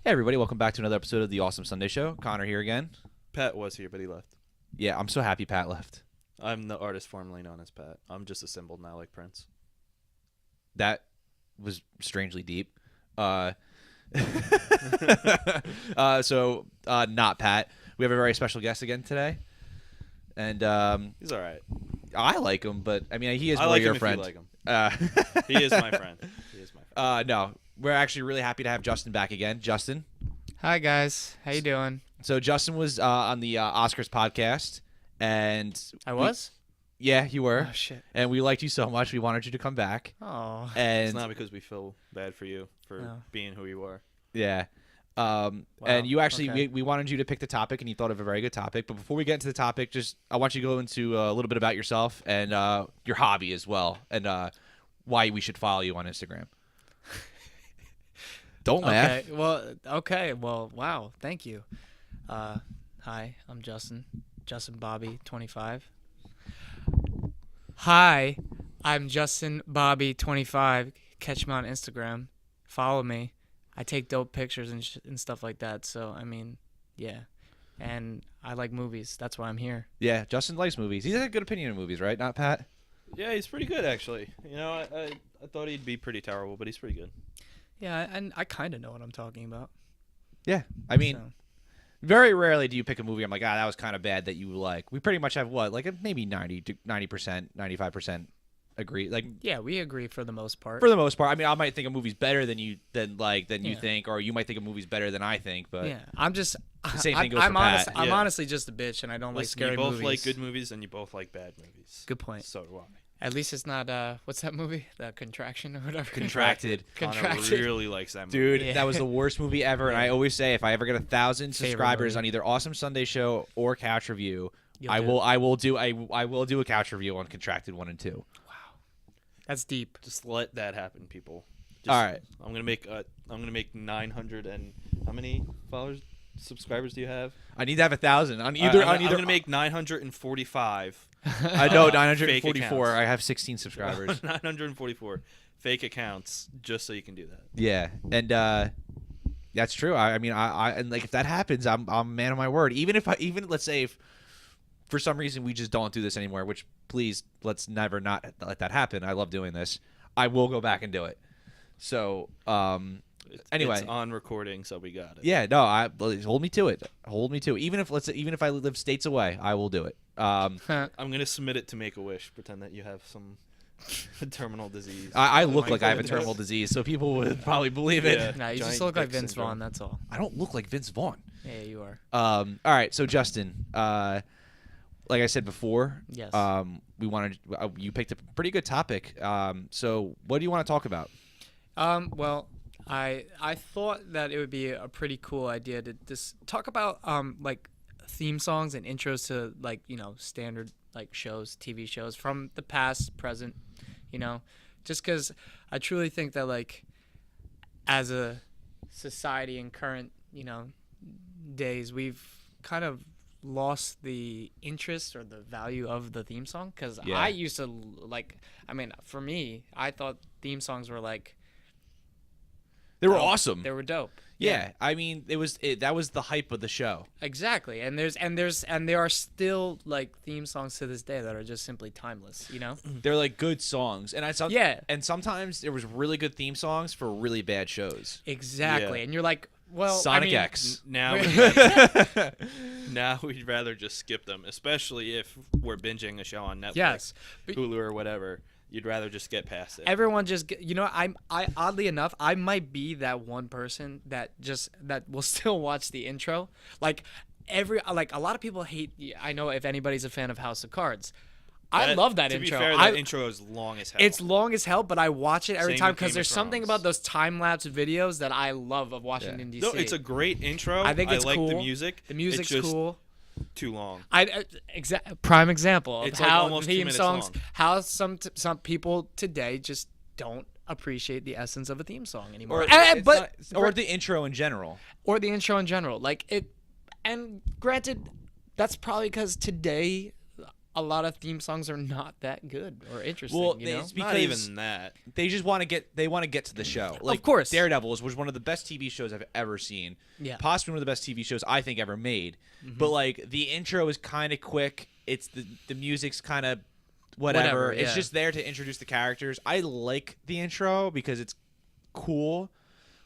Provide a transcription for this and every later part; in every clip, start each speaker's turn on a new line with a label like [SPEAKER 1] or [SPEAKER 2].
[SPEAKER 1] Hey everybody, welcome back to another episode of the Awesome Sunday Show. Connor here again.
[SPEAKER 2] Pat was here, but he left.
[SPEAKER 1] Yeah, I'm so happy Pat left.
[SPEAKER 2] I'm the artist formerly known as Pat. I'm just a symbol now, like Prince.
[SPEAKER 1] That was strangely deep. Not Pat. We have a very special guest again today. And
[SPEAKER 2] He's all right.
[SPEAKER 1] I like him, but I mean, he is
[SPEAKER 2] I
[SPEAKER 1] more
[SPEAKER 2] like
[SPEAKER 1] your
[SPEAKER 2] him
[SPEAKER 1] friend.
[SPEAKER 2] if you like him. He is my friend.
[SPEAKER 1] No, we're actually really happy to have Justin back again. Justin.
[SPEAKER 3] Hi guys, how you doing?
[SPEAKER 1] So Justin was on the Oscars podcast, and
[SPEAKER 3] I was.
[SPEAKER 1] Yeah, you were.
[SPEAKER 3] Oh shit.
[SPEAKER 1] And we liked you so much, we wanted you to come back.
[SPEAKER 3] Oh.
[SPEAKER 1] And
[SPEAKER 2] It's not because we feel bad for you for being who you are.
[SPEAKER 1] yeah.
[SPEAKER 3] Wow,
[SPEAKER 1] And you actually,
[SPEAKER 3] okay.
[SPEAKER 1] we wanted you to pick the topic, and you thought of a very good topic. But before we get into the topic, I want you to go into a little bit about yourself and your hobby as well, and why we should follow you on Instagram. Don't laugh.
[SPEAKER 3] Okay. Well, wow. Thank you. Hi, I'm Justin. Justin Bobby, 25. Hi, I'm Justin Bobby, 25. Catch me on Instagram. Follow me. I take dope pictures and stuff like that. So, I mean, yeah. And I like movies. That's why I'm here.
[SPEAKER 1] Yeah, Justin likes movies. He's got a good opinion of movies, right? Not Pat?
[SPEAKER 2] Yeah, he's pretty good, actually. You know, I thought he'd be pretty terrible, but he's pretty good.
[SPEAKER 3] Yeah, and I kind of know what I'm talking about.
[SPEAKER 1] Yeah. I mean,
[SPEAKER 3] So.
[SPEAKER 1] very rarely do you pick a movie I'm like, that was kind of bad that you like. We pretty much have maybe 90%, 95% agree. Like,
[SPEAKER 3] Yeah, we agree for the most part.
[SPEAKER 1] for the most part. I mean, I might think a movie's better than you
[SPEAKER 3] Yeah.
[SPEAKER 1] think, or you might think a movie's better than I think, but
[SPEAKER 3] Yeah, I'm just.
[SPEAKER 1] same thing goes
[SPEAKER 3] I'm
[SPEAKER 1] for
[SPEAKER 3] honest.
[SPEAKER 1] Pat.
[SPEAKER 3] I'm
[SPEAKER 2] Yeah.
[SPEAKER 3] honestly just a bitch, and I don't like
[SPEAKER 2] Listen,
[SPEAKER 3] scary
[SPEAKER 2] you both
[SPEAKER 3] movies.
[SPEAKER 2] like good movies, and you both like bad movies.
[SPEAKER 3] Good point.
[SPEAKER 2] So do I.
[SPEAKER 3] At least it's not. What's that movie? The Contraction or whatever.
[SPEAKER 1] Contracted.
[SPEAKER 2] Connor
[SPEAKER 3] Contracted.
[SPEAKER 2] really likes that movie.
[SPEAKER 1] Dude,
[SPEAKER 3] Yeah.
[SPEAKER 1] that was the worst movie ever, and I always say if I ever get 1,000
[SPEAKER 3] Favorite
[SPEAKER 1] subscribers
[SPEAKER 3] movie.
[SPEAKER 1] on either Awesome Sunday Show or Couch Review, I
[SPEAKER 3] You'll
[SPEAKER 1] will
[SPEAKER 3] do
[SPEAKER 1] I will do a couch review on Contracted 1 and 2.
[SPEAKER 3] That's deep.
[SPEAKER 2] Just let that happen, people.
[SPEAKER 1] All right.
[SPEAKER 2] I'm gonna make 900 and how many subscribers do you have?
[SPEAKER 1] I need to have 1,000 on
[SPEAKER 2] I'm
[SPEAKER 1] either.
[SPEAKER 2] gonna make 945.
[SPEAKER 1] I know
[SPEAKER 2] fake
[SPEAKER 1] 944.
[SPEAKER 2] accounts.
[SPEAKER 1] I have 16 subscribers.
[SPEAKER 2] 944 fake accounts just so you can do that.
[SPEAKER 1] Yeah, and that's true. I mean, and like if that happens, I'm a man of my word. Even let's say if for some reason we just don't do this anymore, which please let's never not let that happen. I love doing this. I will go back and do it. So anyway,
[SPEAKER 2] it's on recording, so we got it.
[SPEAKER 1] yeah, no, hold me to it. Hold me to it. Even if I live states away, I will do it.
[SPEAKER 2] I'm gonna submit it to Make-A-Wish. Pretend that you have some terminal disease.
[SPEAKER 1] I look
[SPEAKER 3] my
[SPEAKER 1] like I have a
[SPEAKER 3] goodness.
[SPEAKER 1] terminal disease, so people would probably believe it.
[SPEAKER 2] Yeah.
[SPEAKER 3] Nah, you just
[SPEAKER 2] Giant
[SPEAKER 3] look like
[SPEAKER 2] dick
[SPEAKER 3] Vince
[SPEAKER 2] syndrome.
[SPEAKER 3] Vaughn. That's all.
[SPEAKER 1] I don't look like Vince Vaughn.
[SPEAKER 3] Yeah, you are.
[SPEAKER 1] All right, so Justin, like I said before,
[SPEAKER 3] Yes.
[SPEAKER 1] we wanted you picked a pretty good topic. So what do you want to talk about?
[SPEAKER 3] Well, I thought that it would be a pretty cool idea to just talk about like theme songs and intros to like standard like shows, TV shows from the past, present, just because I truly think that like as a society in current days we've kind of lost the interest or the value of the theme song because
[SPEAKER 1] Yeah.
[SPEAKER 3] I used to for me I thought theme songs were like
[SPEAKER 1] They were
[SPEAKER 3] dope.
[SPEAKER 1] awesome.
[SPEAKER 3] They were dope.
[SPEAKER 1] Yeah, I mean, that was the hype of the show.
[SPEAKER 3] Exactly. And there are still like theme songs to this day that are just simply timeless,
[SPEAKER 1] They're like good songs, and
[SPEAKER 3] Yeah.
[SPEAKER 1] and sometimes there was really good theme songs for really bad shows.
[SPEAKER 3] Exactly.
[SPEAKER 2] Yeah.
[SPEAKER 3] And you're like, well,
[SPEAKER 1] Sonic X.
[SPEAKER 2] Now we'd rather just skip them, especially if we're binging a show on Netflix,
[SPEAKER 3] Yes. But
[SPEAKER 2] Hulu, or whatever. You'd rather just get past it.
[SPEAKER 3] everyone just I oddly enough, I might be that one person that will still watch the intro. Like a lot of people hate, I know if anybody's a fan of House of Cards. I love that
[SPEAKER 2] to
[SPEAKER 3] intro.
[SPEAKER 2] To be fair, that intro is long as hell.
[SPEAKER 3] It's long as hell, but I watch it every
[SPEAKER 2] Same
[SPEAKER 3] time
[SPEAKER 2] with
[SPEAKER 3] because
[SPEAKER 2] Game
[SPEAKER 3] there's
[SPEAKER 2] of
[SPEAKER 3] something
[SPEAKER 2] Thrones.
[SPEAKER 3] about those time-lapse videos that I love of Washington, D.C.
[SPEAKER 2] No, it's a great intro.
[SPEAKER 3] I think it's
[SPEAKER 2] like
[SPEAKER 3] cool.
[SPEAKER 2] the music.
[SPEAKER 3] The music's
[SPEAKER 2] it's just
[SPEAKER 3] cool.
[SPEAKER 2] Too long.
[SPEAKER 3] Prime example of
[SPEAKER 2] It's like
[SPEAKER 3] how
[SPEAKER 2] almost 2
[SPEAKER 3] theme
[SPEAKER 2] minutes
[SPEAKER 3] songs,
[SPEAKER 2] long.
[SPEAKER 3] how some people today just don't appreciate the essence of a theme song anymore.
[SPEAKER 1] Or, or the intro in general.
[SPEAKER 3] Or the intro in general. Like it, and granted, that's probably because today a lot of theme songs are not that good or interesting.
[SPEAKER 1] Well,
[SPEAKER 3] you know?
[SPEAKER 1] it's
[SPEAKER 2] Not
[SPEAKER 1] because
[SPEAKER 2] even that.
[SPEAKER 1] they just want to get to the show. Like,
[SPEAKER 3] Of course.
[SPEAKER 1] Daredevil was one of the best TV shows I've ever seen.
[SPEAKER 3] Yeah.
[SPEAKER 1] Possibly one of the best TV shows I think ever made. But like the intro is kind of quick. It's the music's kind of whatever. It's
[SPEAKER 3] yeah.
[SPEAKER 1] just there to introduce the characters. I like the intro because it's cool,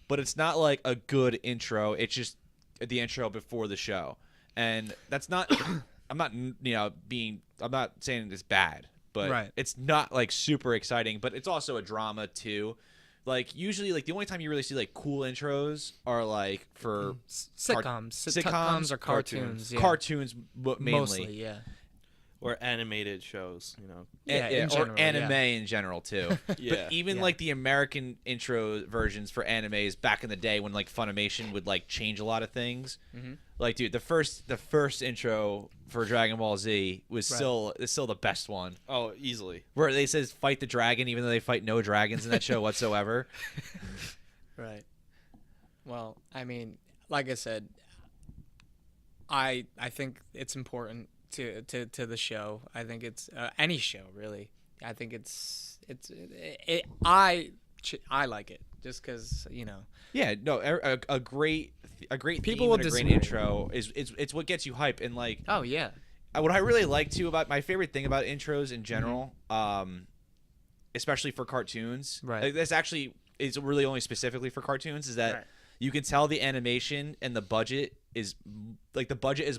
[SPEAKER 1] but it's not like a good intro. It's just the intro before the show. And that's not I'm not saying it's bad, but
[SPEAKER 3] Right.
[SPEAKER 1] it's not like super exciting, but it's also a drama too. Like usually like the only time you really see like cool intros are like for
[SPEAKER 3] Sitcoms or cartoons. Yeah.
[SPEAKER 1] cartoons mainly.
[SPEAKER 3] Mostly, yeah.
[SPEAKER 2] Or animated shows, you know.
[SPEAKER 3] Yeah, in
[SPEAKER 1] or
[SPEAKER 3] general,
[SPEAKER 1] anime
[SPEAKER 3] yeah.
[SPEAKER 1] in general too.
[SPEAKER 2] Yeah.
[SPEAKER 1] But even
[SPEAKER 3] Yeah.
[SPEAKER 1] like the American intro versions for animes back in the day when like Funimation would like change a lot of things.
[SPEAKER 3] Mm-hmm.
[SPEAKER 1] Like dude, the first intro for Dragon Ball Z was
[SPEAKER 3] Right.
[SPEAKER 1] still the best one.
[SPEAKER 2] Oh, easily.
[SPEAKER 1] Where they says fight the dragon even though they fight no dragons in that show whatsoever.
[SPEAKER 3] Right. Well, I mean, like I said, I think it's important to the show. I think it's any show really. I think I like it just because
[SPEAKER 1] Yeah, no, a great
[SPEAKER 3] People
[SPEAKER 1] theme
[SPEAKER 3] will
[SPEAKER 1] and a great
[SPEAKER 3] disagree.
[SPEAKER 1] intro is it's what gets you hype. And like
[SPEAKER 3] Oh yeah.
[SPEAKER 1] what I really like too about my favorite thing about intros in general, especially for cartoons,
[SPEAKER 3] Right.
[SPEAKER 1] like, this actually is really only specifically for cartoons, is that
[SPEAKER 3] Right.
[SPEAKER 1] you can tell the animation and the budget is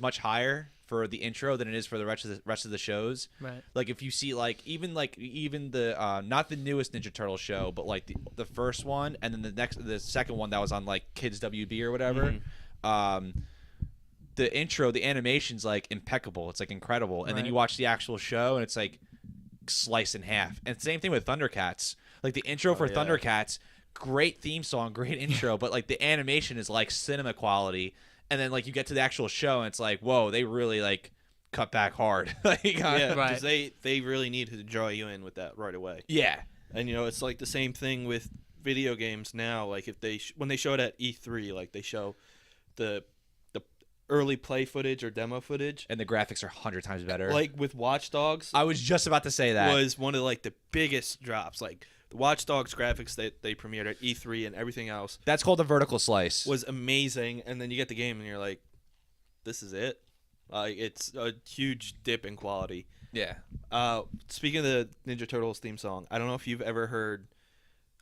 [SPEAKER 1] much higher for the intro than it is for the rest of the shows.
[SPEAKER 3] Right.
[SPEAKER 1] Like if you see even the not the newest Ninja Turtle show, but like the first one and then the second one that was on like Kids WB or whatever. The intro, the animation's like impeccable. It's like incredible. And then
[SPEAKER 3] Right.
[SPEAKER 1] you watch the actual show and it's like sliced in half. And same thing with Thundercats. Like the intro for
[SPEAKER 2] yeah.
[SPEAKER 1] Thundercats, great theme song, great intro, but like the animation is like cinema quality. And then like you get to the actual show and it's like, whoa, they really like cut back hard. Like,
[SPEAKER 2] Yeah,
[SPEAKER 3] Right.
[SPEAKER 2] because they really need to draw you in with that right away.
[SPEAKER 1] yeah.
[SPEAKER 2] And it's like the same thing with video games now. Like if when they show it at E3, like they show the early play footage or demo footage.
[SPEAKER 1] And the graphics are 100 times better.
[SPEAKER 2] Like with Watch Dogs,
[SPEAKER 1] I was just about to say that.
[SPEAKER 2] was one of like the biggest drops. Like the Watch Dogs graphics that they premiered at E3 and everything else
[SPEAKER 1] That's called a vertical slice.
[SPEAKER 2] was amazing. And then you get the game and you're like, this is it. It's a huge dip in quality.
[SPEAKER 1] yeah.
[SPEAKER 2] Speaking of the Ninja Turtles theme song, I don't know if you've ever heard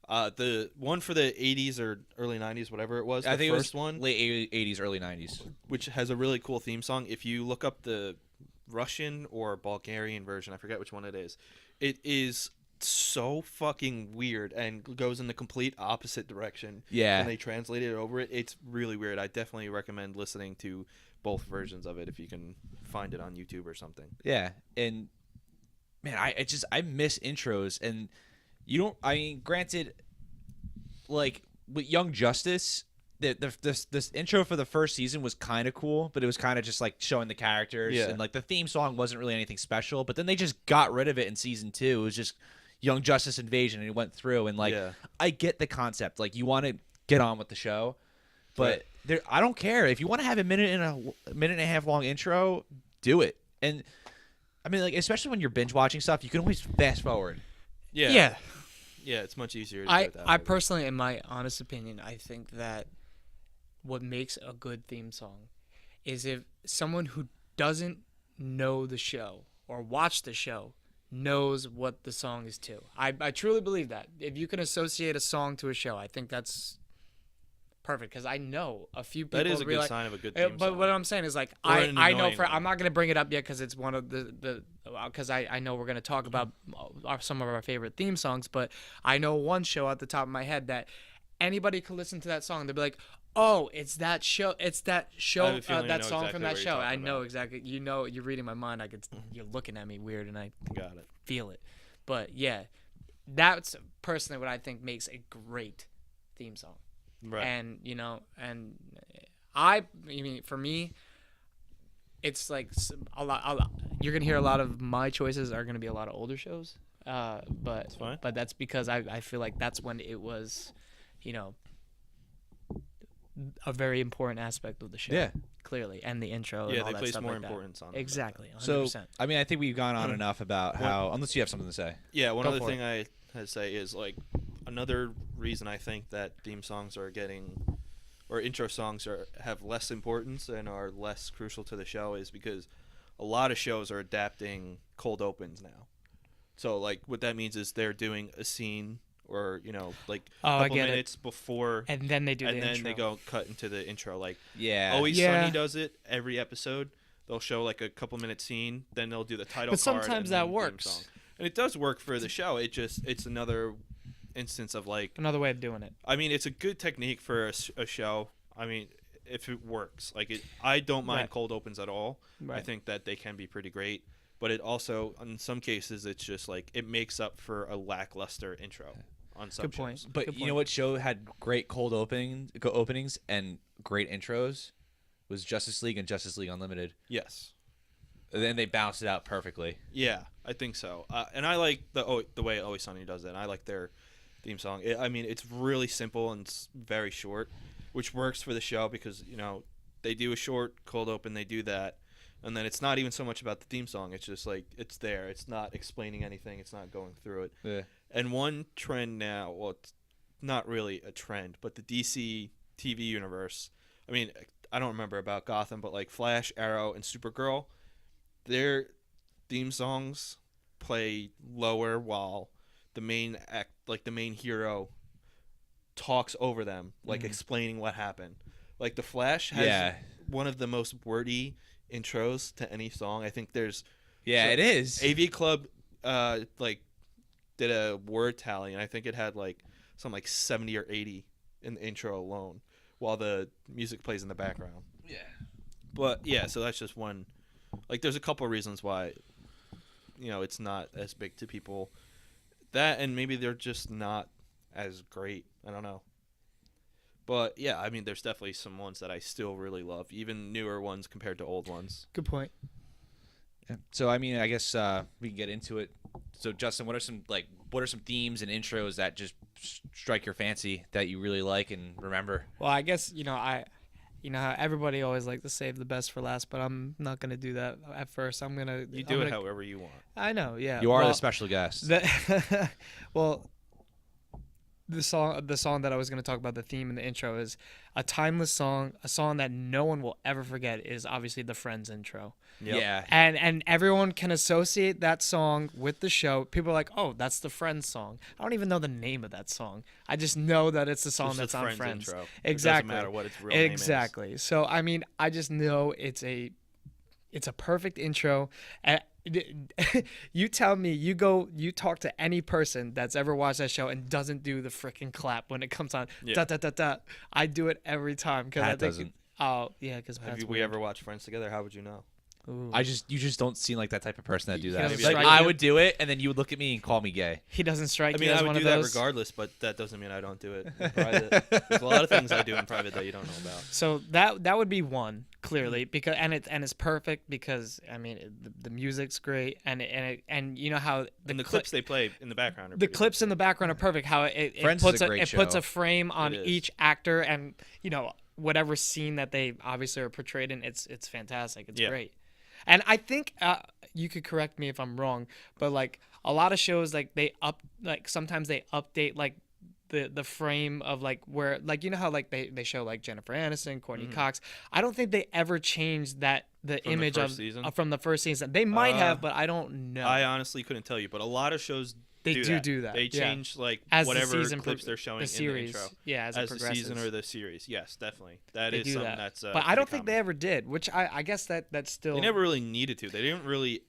[SPEAKER 2] the one for the 80s or early 90s, whatever it was.
[SPEAKER 1] I
[SPEAKER 2] The
[SPEAKER 1] think it was
[SPEAKER 2] first one,
[SPEAKER 1] late 80s, early 90s.
[SPEAKER 2] which has a really cool theme song. If you look up the Russian or Bulgarian version, I forget which one it is. It is so fucking weird and goes in the complete opposite direction.
[SPEAKER 1] Yeah.
[SPEAKER 2] When they translate it over it, it's really weird. I definitely recommend listening to both versions of it if you can find it on YouTube or something.
[SPEAKER 1] Yeah, and man, I miss intros, and granted, like with Young Justice, this intro for the first season was kind of cool, but it was kind of just like showing the characters,
[SPEAKER 2] Yeah.
[SPEAKER 1] and like the theme song wasn't really anything special. But then they just got rid of it in season 2. It was just Young Justice Invasion, and it went through, and like
[SPEAKER 2] Yeah.
[SPEAKER 1] I get the concept, like you want to get on with the show, but I don't care if you want to have a minute and a half long intro, do it. And I mean, like especially when you're binge watching stuff, you can always fast forward.
[SPEAKER 2] Yeah.
[SPEAKER 3] Yeah.
[SPEAKER 2] Yeah, it's much easier to do
[SPEAKER 3] I
[SPEAKER 2] it that
[SPEAKER 3] I
[SPEAKER 2] way.
[SPEAKER 3] personally, in my honest opinion, I think that what makes a good theme song is if someone who doesn't know the show or watch the show knows what the song is to. I truly believe that. If you can associate a song to a show, I think that's perfect because I know a few people.
[SPEAKER 2] That is a good
[SPEAKER 3] realize,
[SPEAKER 2] sign of a good
[SPEAKER 3] Uh,
[SPEAKER 2] theme
[SPEAKER 3] but
[SPEAKER 2] song.
[SPEAKER 3] what I'm saying is like
[SPEAKER 2] Or an
[SPEAKER 3] I know
[SPEAKER 2] annoying
[SPEAKER 3] for
[SPEAKER 2] one.
[SPEAKER 3] I'm not gonna bring it up yet because it's one of the because I know we're gonna talk about some of our favorite theme songs, but I know one show at the top of my head that anybody could listen to that song. They'll be like, oh, it's that show. It's that show.
[SPEAKER 2] I have a feeling I
[SPEAKER 3] That
[SPEAKER 2] know
[SPEAKER 3] song
[SPEAKER 2] exactly
[SPEAKER 3] from
[SPEAKER 2] what
[SPEAKER 3] that
[SPEAKER 2] you're
[SPEAKER 3] show.
[SPEAKER 2] talking
[SPEAKER 3] I know
[SPEAKER 2] about.
[SPEAKER 3] exactly. You're reading my mind. You're looking at me weird, and I
[SPEAKER 2] Got it.
[SPEAKER 3] feel it. But yeah, that's personally what I think makes a great theme song.
[SPEAKER 2] Right.
[SPEAKER 3] And I mean, for me, it's like a lot. You're gonna hear a lot of my choices are gonna be a lot of older shows.
[SPEAKER 2] fine.
[SPEAKER 3] But that's because I feel like that's when it was, you know, a very important aspect of the show.
[SPEAKER 1] Yeah.
[SPEAKER 3] Clearly, and the intro.
[SPEAKER 2] Yeah,
[SPEAKER 3] and all
[SPEAKER 2] they
[SPEAKER 3] that
[SPEAKER 2] place
[SPEAKER 3] stuff
[SPEAKER 2] more
[SPEAKER 3] like that.
[SPEAKER 2] importance on it.
[SPEAKER 3] Exactly. 100%.
[SPEAKER 1] So, I mean, I think we've gone on enough about how, unless you have something to say.
[SPEAKER 2] Yeah, one
[SPEAKER 3] Go
[SPEAKER 2] other
[SPEAKER 3] for
[SPEAKER 2] thing I had to say is like another reason I think that theme songs are getting or intro songs have less importance and are less crucial to the show is because a lot of shows are adapting cold opens now. So like what that means is they're doing a scene or like a
[SPEAKER 3] I
[SPEAKER 2] couple
[SPEAKER 3] get it.
[SPEAKER 2] minutes before
[SPEAKER 3] and then they do
[SPEAKER 2] and
[SPEAKER 3] the
[SPEAKER 2] then
[SPEAKER 3] intro.
[SPEAKER 2] they go cut into the intro. Like
[SPEAKER 1] Yeah.
[SPEAKER 2] Always
[SPEAKER 3] Yeah.
[SPEAKER 2] Sunny does it every episode. They'll show like a couple minute scene, then they'll do the title
[SPEAKER 3] But
[SPEAKER 2] card.
[SPEAKER 3] sometimes
[SPEAKER 2] and
[SPEAKER 3] that
[SPEAKER 2] then theme
[SPEAKER 3] works.
[SPEAKER 2] song. And it does work for the show. It's another instance of like,
[SPEAKER 3] Another way of doing it.
[SPEAKER 2] I mean, it's a good technique for a show. I mean, if it works, I don't mind
[SPEAKER 3] Right.
[SPEAKER 2] cold opens at all. I
[SPEAKER 3] Right.
[SPEAKER 2] think that they can be pretty great. But it also, in some cases, it's just like it makes up for a lackluster intro on some
[SPEAKER 3] Good point.
[SPEAKER 2] shows.
[SPEAKER 1] But
[SPEAKER 3] Good
[SPEAKER 1] you know
[SPEAKER 3] point.
[SPEAKER 1] what show had great cold openings and great intros was Justice League and Justice League Unlimited.
[SPEAKER 2] Yes.
[SPEAKER 1] And then they bounced it out perfectly.
[SPEAKER 2] Yeah, I think so. And I like the way Always Sunny does it. And I like their theme song. I mean, it's really simple and it's very short, which works for the show because they do a short cold open, they do that, and then it's not even so much about the theme song. It's just like it's there. It's not explaining anything. It's not going through it.
[SPEAKER 1] Yeah.
[SPEAKER 2] And one trend now, well, it's not really a trend, but the DC TV universe. I mean, I don't remember about Gotham, but like Flash, Arrow, and Supergirl, their theme songs play lower while the main act, like the main hero, talks over them, like explaining what happened. Like the Flash has
[SPEAKER 1] Yeah.
[SPEAKER 2] one of the most wordy intros to any song. I think there's
[SPEAKER 1] Yeah,
[SPEAKER 2] So,
[SPEAKER 1] it is.
[SPEAKER 2] AV Club like did a word tally, and I think it had like something like 70 or 80 in the intro alone, while the music plays in the background.
[SPEAKER 1] Yeah.
[SPEAKER 2] But yeah, so that's just one. Like, there's a couple reasons why, it's not as big to people. That and maybe they're just not as great. I don't know. But yeah, I mean, there's definitely some ones that I still really love, even newer ones compared to old ones.
[SPEAKER 3] Good point.
[SPEAKER 1] Yeah. So I mean, I guess we can get into it. So Justin, what are some themes and intros that just strike your fancy that you really like and remember?
[SPEAKER 3] Well, I guess how everybody always like to save the best for last, but I'm not gonna do that at first.
[SPEAKER 2] You
[SPEAKER 3] I'm
[SPEAKER 2] do it
[SPEAKER 3] gonna-
[SPEAKER 2] however you want.
[SPEAKER 3] I know, yeah.
[SPEAKER 1] You are
[SPEAKER 3] well,
[SPEAKER 1] the special guest.
[SPEAKER 3] well, the song that I was going to talk about, the theme and the intro, is a timeless song, a song that no one will ever forget. Is obviously the Friends intro,
[SPEAKER 2] Yep.
[SPEAKER 1] Yeah.
[SPEAKER 3] and everyone can associate that song with the show. People are like, "Oh, that's the Friends song." I don't even know the name of that song. I just know that it's the song
[SPEAKER 2] Just
[SPEAKER 3] that's
[SPEAKER 2] the
[SPEAKER 3] on
[SPEAKER 2] Friends
[SPEAKER 3] Friends.
[SPEAKER 2] intro.
[SPEAKER 3] Exactly.
[SPEAKER 2] It doesn't matter what its real name is.
[SPEAKER 3] Exactly. So I mean, I just know it's a perfect intro. You tell me, you talk to any person that's ever watched that show and doesn't do the freaking clap when it comes on.
[SPEAKER 2] Yeah.
[SPEAKER 3] Da, da, da, da. I do it every time because I
[SPEAKER 1] Pat
[SPEAKER 3] think.
[SPEAKER 1] doesn't.
[SPEAKER 3] Oh yeah, because
[SPEAKER 2] Have we ever watched Friends together? How would you know?
[SPEAKER 1] You just don't seem like that type of person that do that.
[SPEAKER 3] doesn't
[SPEAKER 1] Like,
[SPEAKER 3] strike
[SPEAKER 1] I
[SPEAKER 3] you?
[SPEAKER 1] would do it, and then you would look at me and call me gay.
[SPEAKER 3] He doesn't strike
[SPEAKER 2] I mean,
[SPEAKER 3] you as
[SPEAKER 2] I would
[SPEAKER 3] one
[SPEAKER 2] do
[SPEAKER 3] of
[SPEAKER 2] that
[SPEAKER 3] those.
[SPEAKER 2] regardless, but that doesn't mean I don't do it in private. There's a lot of things I do in private that you don't know about.
[SPEAKER 3] So that would be one clearly because it's perfect because I mean the music's great and you know how
[SPEAKER 2] And the clips they play in the background are
[SPEAKER 3] the
[SPEAKER 2] pretty
[SPEAKER 3] clips in the background are perfect. How it
[SPEAKER 1] Friends is
[SPEAKER 3] puts
[SPEAKER 1] a great
[SPEAKER 3] it puts
[SPEAKER 1] show.
[SPEAKER 3] a frame on
[SPEAKER 2] It is.
[SPEAKER 3] each actor and whatever scene that they obviously are portrayed in. It's fantastic. It's
[SPEAKER 2] Yeah.
[SPEAKER 3] great. And I think you could correct me if I'm wrong, but like a lot of shows sometimes they update like the frame of like where like how like they show like Jennifer Aniston, Courtney Cox. I don't think they ever changed the
[SPEAKER 2] the
[SPEAKER 3] image
[SPEAKER 2] first
[SPEAKER 3] of
[SPEAKER 2] season?
[SPEAKER 3] from the first season. They might have, but I don't know.
[SPEAKER 2] I honestly couldn't tell you, but a lot of shows
[SPEAKER 3] They
[SPEAKER 2] do
[SPEAKER 3] do that,
[SPEAKER 2] They
[SPEAKER 3] yeah.
[SPEAKER 2] change like
[SPEAKER 3] As the
[SPEAKER 2] whatever
[SPEAKER 3] season
[SPEAKER 2] clips
[SPEAKER 3] pro-
[SPEAKER 2] they're showing
[SPEAKER 3] the series,
[SPEAKER 2] in the intro.
[SPEAKER 3] yeah, as it
[SPEAKER 2] the
[SPEAKER 3] progresses.
[SPEAKER 2] season or the series. Yes, definitely. That
[SPEAKER 3] They
[SPEAKER 2] is
[SPEAKER 3] do
[SPEAKER 2] something
[SPEAKER 3] that.
[SPEAKER 2] that's.
[SPEAKER 3] But I don't think they ever did, which I guess that's still.
[SPEAKER 2] They never really needed to. They didn't really.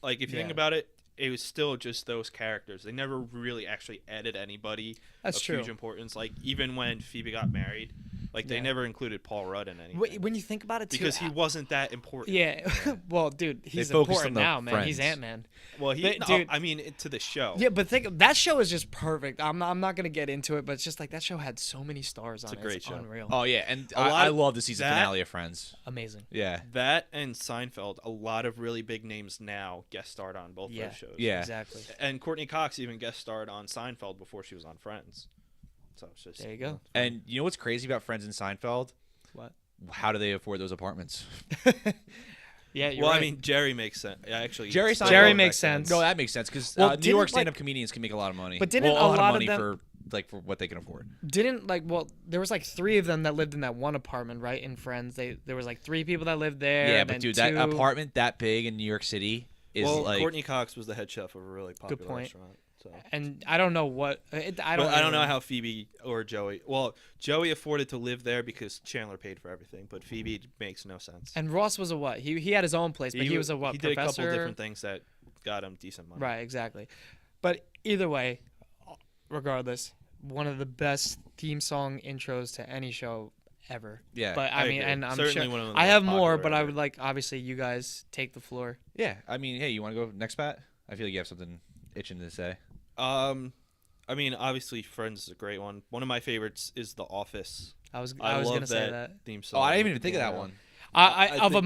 [SPEAKER 2] Like if you think
[SPEAKER 3] Yeah.
[SPEAKER 2] about it, it was still just those characters. They never really actually added anybody
[SPEAKER 3] That's
[SPEAKER 2] of
[SPEAKER 3] true.
[SPEAKER 2] huge importance. Like even when Phoebe got married, Like they
[SPEAKER 3] Yeah.
[SPEAKER 2] never included Paul Rudd in anything
[SPEAKER 3] When you think about it, too,
[SPEAKER 2] because he wasn't that important.
[SPEAKER 3] Yeah. Well, dude, he's
[SPEAKER 1] focused
[SPEAKER 3] important
[SPEAKER 1] on the
[SPEAKER 3] now, man. He's
[SPEAKER 1] friends.
[SPEAKER 3] Ant-Man.
[SPEAKER 2] Well, he
[SPEAKER 3] But,
[SPEAKER 2] no,
[SPEAKER 3] dude-
[SPEAKER 2] I mean to the show.
[SPEAKER 3] Yeah, but that show is just perfect. I'm not gonna get into it, but it's just like that show had so many stars on
[SPEAKER 2] a
[SPEAKER 3] it.
[SPEAKER 2] great
[SPEAKER 3] It's
[SPEAKER 2] show.
[SPEAKER 3] unreal.
[SPEAKER 1] Oh yeah, and
[SPEAKER 2] A lot
[SPEAKER 1] I
[SPEAKER 2] of
[SPEAKER 1] love the season
[SPEAKER 2] that-
[SPEAKER 1] finale of Friends.
[SPEAKER 3] Amazing.
[SPEAKER 1] Yeah,
[SPEAKER 2] That and Seinfeld, a lot of really big names now guest starred on both
[SPEAKER 3] Yeah.
[SPEAKER 2] those shows.
[SPEAKER 1] yeah.
[SPEAKER 3] Exactly.
[SPEAKER 2] And Courtney Cox even guest starred on Seinfeld before she was on Friends. So it's just
[SPEAKER 3] There you go.
[SPEAKER 1] And you know what's crazy about Friends and Seinfeld?
[SPEAKER 3] What?
[SPEAKER 1] How do they afford those apartments?
[SPEAKER 3] Yeah, you're
[SPEAKER 2] Well,
[SPEAKER 3] right.
[SPEAKER 2] I mean, Jerry makes sense. Yeah, actually,
[SPEAKER 1] Jerry
[SPEAKER 2] still
[SPEAKER 1] Jerry
[SPEAKER 2] back
[SPEAKER 3] makes
[SPEAKER 2] then.
[SPEAKER 3] sense.
[SPEAKER 1] No, that makes sense because
[SPEAKER 3] Well,
[SPEAKER 1] New
[SPEAKER 3] didn't,
[SPEAKER 1] York
[SPEAKER 3] like-
[SPEAKER 1] stand-up comedians can make a lot of money.
[SPEAKER 3] But didn't
[SPEAKER 1] well,
[SPEAKER 3] a lot of
[SPEAKER 1] money
[SPEAKER 3] them-
[SPEAKER 1] for for what they can afford?
[SPEAKER 3] Didn't there was like 3 of them that lived in that one apartment, right? In Friends, there was like 3 people that lived there.
[SPEAKER 1] Yeah,
[SPEAKER 3] and
[SPEAKER 1] but
[SPEAKER 3] then
[SPEAKER 1] dude,
[SPEAKER 3] 2...
[SPEAKER 1] that apartment that big in New York City is
[SPEAKER 2] Well,
[SPEAKER 1] like
[SPEAKER 2] Courtney Cox was the head chef of a really popular
[SPEAKER 3] point.
[SPEAKER 2] restaurant. So.
[SPEAKER 3] And I don't know what I don't.
[SPEAKER 2] But I don't
[SPEAKER 3] even-
[SPEAKER 2] know how Phoebe or Joey. Well, Joey afforded to live there because Chandler paid for everything, but Phoebe makes no sense.
[SPEAKER 3] And Ross was a what? He had his own place, but he was a what?
[SPEAKER 2] He did
[SPEAKER 3] professor?
[SPEAKER 2] a couple different things that got him decent money.
[SPEAKER 3] Right, exactly. But either way, regardless, one of the best theme song intros to any show ever.
[SPEAKER 1] yeah,
[SPEAKER 3] But
[SPEAKER 2] I
[SPEAKER 3] I mean,
[SPEAKER 2] agree.
[SPEAKER 3] and I'm
[SPEAKER 2] Certainly
[SPEAKER 3] sure
[SPEAKER 2] one of the
[SPEAKER 3] I
[SPEAKER 2] most
[SPEAKER 3] have more,
[SPEAKER 2] popular
[SPEAKER 3] but I
[SPEAKER 2] ever.
[SPEAKER 3] would like obviously you guys take the floor.
[SPEAKER 1] yeah. I mean, hey, you want to go next, Pat? I feel like you have something itching to say.
[SPEAKER 2] I mean, obviously, Friends is a great one. One of my favorites is The Office.
[SPEAKER 3] I was
[SPEAKER 2] I love
[SPEAKER 3] gonna say that.
[SPEAKER 2] theme song.
[SPEAKER 1] Oh, I didn't even think of that one.
[SPEAKER 3] I
[SPEAKER 2] I
[SPEAKER 3] of a
[SPEAKER 2] think-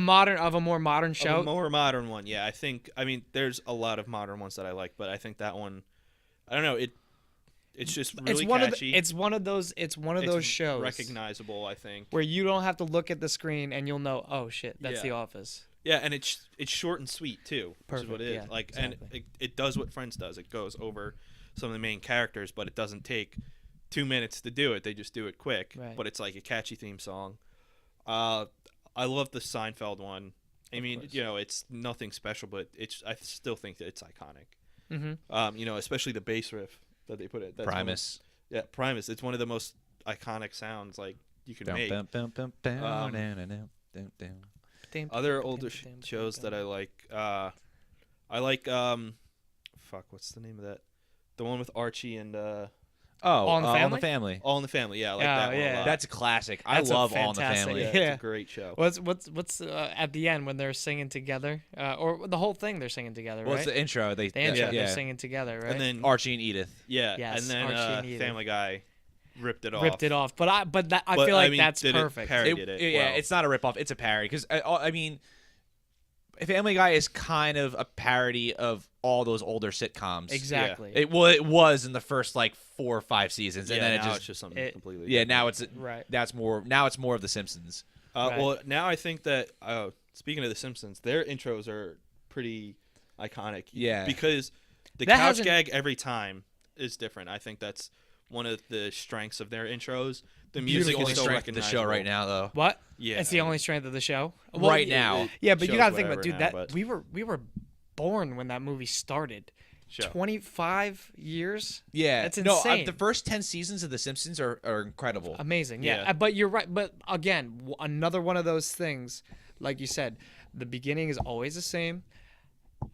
[SPEAKER 3] more modern
[SPEAKER 2] Of
[SPEAKER 3] show.
[SPEAKER 2] a more modern one, yeah. I mean, there's a lot of modern ones that I like, but I think that one, I don't know, it's just really
[SPEAKER 3] it's one
[SPEAKER 2] catchy.
[SPEAKER 3] of it's one of those
[SPEAKER 2] It's
[SPEAKER 3] shows
[SPEAKER 2] recognizable, I think.
[SPEAKER 3] where you don't have to look at the screen and you'll know, oh shit, that's
[SPEAKER 2] Yeah.
[SPEAKER 3] The Office.
[SPEAKER 2] Yeah, and it's short and sweet too, which is what
[SPEAKER 3] Perfect,
[SPEAKER 2] it is.
[SPEAKER 3] yeah,
[SPEAKER 2] Like,
[SPEAKER 3] exactly.
[SPEAKER 2] and it does what Friends does. It goes over some of the main characters, but it doesn't take 2 minutes to do it. They just do it quick.
[SPEAKER 3] Right.
[SPEAKER 2] But it's like a catchy theme song. I love the Seinfeld one. I mean,
[SPEAKER 3] course.
[SPEAKER 2] you know, it's nothing special, but I still think that it's iconic.
[SPEAKER 3] Mm-hmm.
[SPEAKER 2] You know, especially the bass riff that they put it. That's one of-
[SPEAKER 1] Primus.
[SPEAKER 2] yeah, Primus. It's one of the most iconic sounds like you can
[SPEAKER 1] Bum,
[SPEAKER 2] make.
[SPEAKER 1] bum, bum, bum, bum,
[SPEAKER 2] Um,
[SPEAKER 1] dun, dun, dun, dun, dun.
[SPEAKER 2] Other older shows that I like. I like fuck, what's the name of that? The one with Archie and
[SPEAKER 1] Oh,
[SPEAKER 3] All in the
[SPEAKER 1] All in
[SPEAKER 3] Family?
[SPEAKER 1] the Family.
[SPEAKER 2] All in the Family. Yeah, I like
[SPEAKER 3] Oh,
[SPEAKER 2] that one
[SPEAKER 3] yeah.
[SPEAKER 2] a lot.
[SPEAKER 1] That's a classic. I
[SPEAKER 3] That's a
[SPEAKER 1] love All in the
[SPEAKER 3] fantastic-
[SPEAKER 1] Family.
[SPEAKER 2] yeah,
[SPEAKER 3] Yeah.
[SPEAKER 2] it's a great show.
[SPEAKER 3] What's at the end when they're singing together, or the whole thing they're singing together,
[SPEAKER 1] Well,
[SPEAKER 3] right?
[SPEAKER 1] it's the intro. They
[SPEAKER 3] The intro,
[SPEAKER 1] yeah.
[SPEAKER 3] they're singing together, right?
[SPEAKER 2] And then
[SPEAKER 1] Archie and Edith.
[SPEAKER 2] yeah,
[SPEAKER 3] Yes,
[SPEAKER 2] and then
[SPEAKER 3] Archie and Edith.
[SPEAKER 2] Family Guy ripped it off.
[SPEAKER 3] ripped it off. But I
[SPEAKER 2] But,
[SPEAKER 3] feel like
[SPEAKER 2] mean,
[SPEAKER 3] that's
[SPEAKER 2] did it
[SPEAKER 3] perfect.
[SPEAKER 2] parodied it
[SPEAKER 1] Yeah,
[SPEAKER 2] well.
[SPEAKER 1] it's not a ripoff. It's a parody. Because I mean, Family Guy is kind of a parody of all those older sitcoms.
[SPEAKER 3] Exactly.
[SPEAKER 1] It was in the first like 4 or 5 seasons,
[SPEAKER 2] yeah,
[SPEAKER 1] and then
[SPEAKER 2] now
[SPEAKER 1] it
[SPEAKER 2] it's just something
[SPEAKER 3] it-
[SPEAKER 2] completely.
[SPEAKER 1] yeah.
[SPEAKER 2] different.
[SPEAKER 1] Now it's
[SPEAKER 3] Right.
[SPEAKER 1] that's more. Now it's more of The Simpsons.
[SPEAKER 3] Right.
[SPEAKER 2] Well, now I think that speaking of The Simpsons, their intros are pretty iconic.
[SPEAKER 1] Yeah.
[SPEAKER 2] because the
[SPEAKER 3] That
[SPEAKER 2] couch
[SPEAKER 3] hasn't-
[SPEAKER 2] gag every time is different. I think that's one of the strengths of their intros. The music
[SPEAKER 1] Music
[SPEAKER 2] is
[SPEAKER 1] is
[SPEAKER 2] so
[SPEAKER 1] strength of the show
[SPEAKER 2] recognizable.
[SPEAKER 1] right now, though.
[SPEAKER 3] What?
[SPEAKER 2] Yeah,
[SPEAKER 3] It's the only strength of the show.
[SPEAKER 1] Right
[SPEAKER 3] yeah,
[SPEAKER 1] now.
[SPEAKER 3] Yeah, but you
[SPEAKER 2] Show's
[SPEAKER 3] got to think about,
[SPEAKER 2] whatever
[SPEAKER 3] dude.
[SPEAKER 2] now,
[SPEAKER 3] That
[SPEAKER 2] but-
[SPEAKER 3] we were born when that movie started.
[SPEAKER 2] Show.
[SPEAKER 3] 25 years.
[SPEAKER 1] Yeah,
[SPEAKER 3] That's
[SPEAKER 1] no.
[SPEAKER 3] insane.
[SPEAKER 1] The first 10 seasons of The Simpsons are incredible.
[SPEAKER 3] Amazing. Yeah.
[SPEAKER 2] Yeah.
[SPEAKER 3] But you're right. But again, another one of those things, like you said, the beginning is always the same.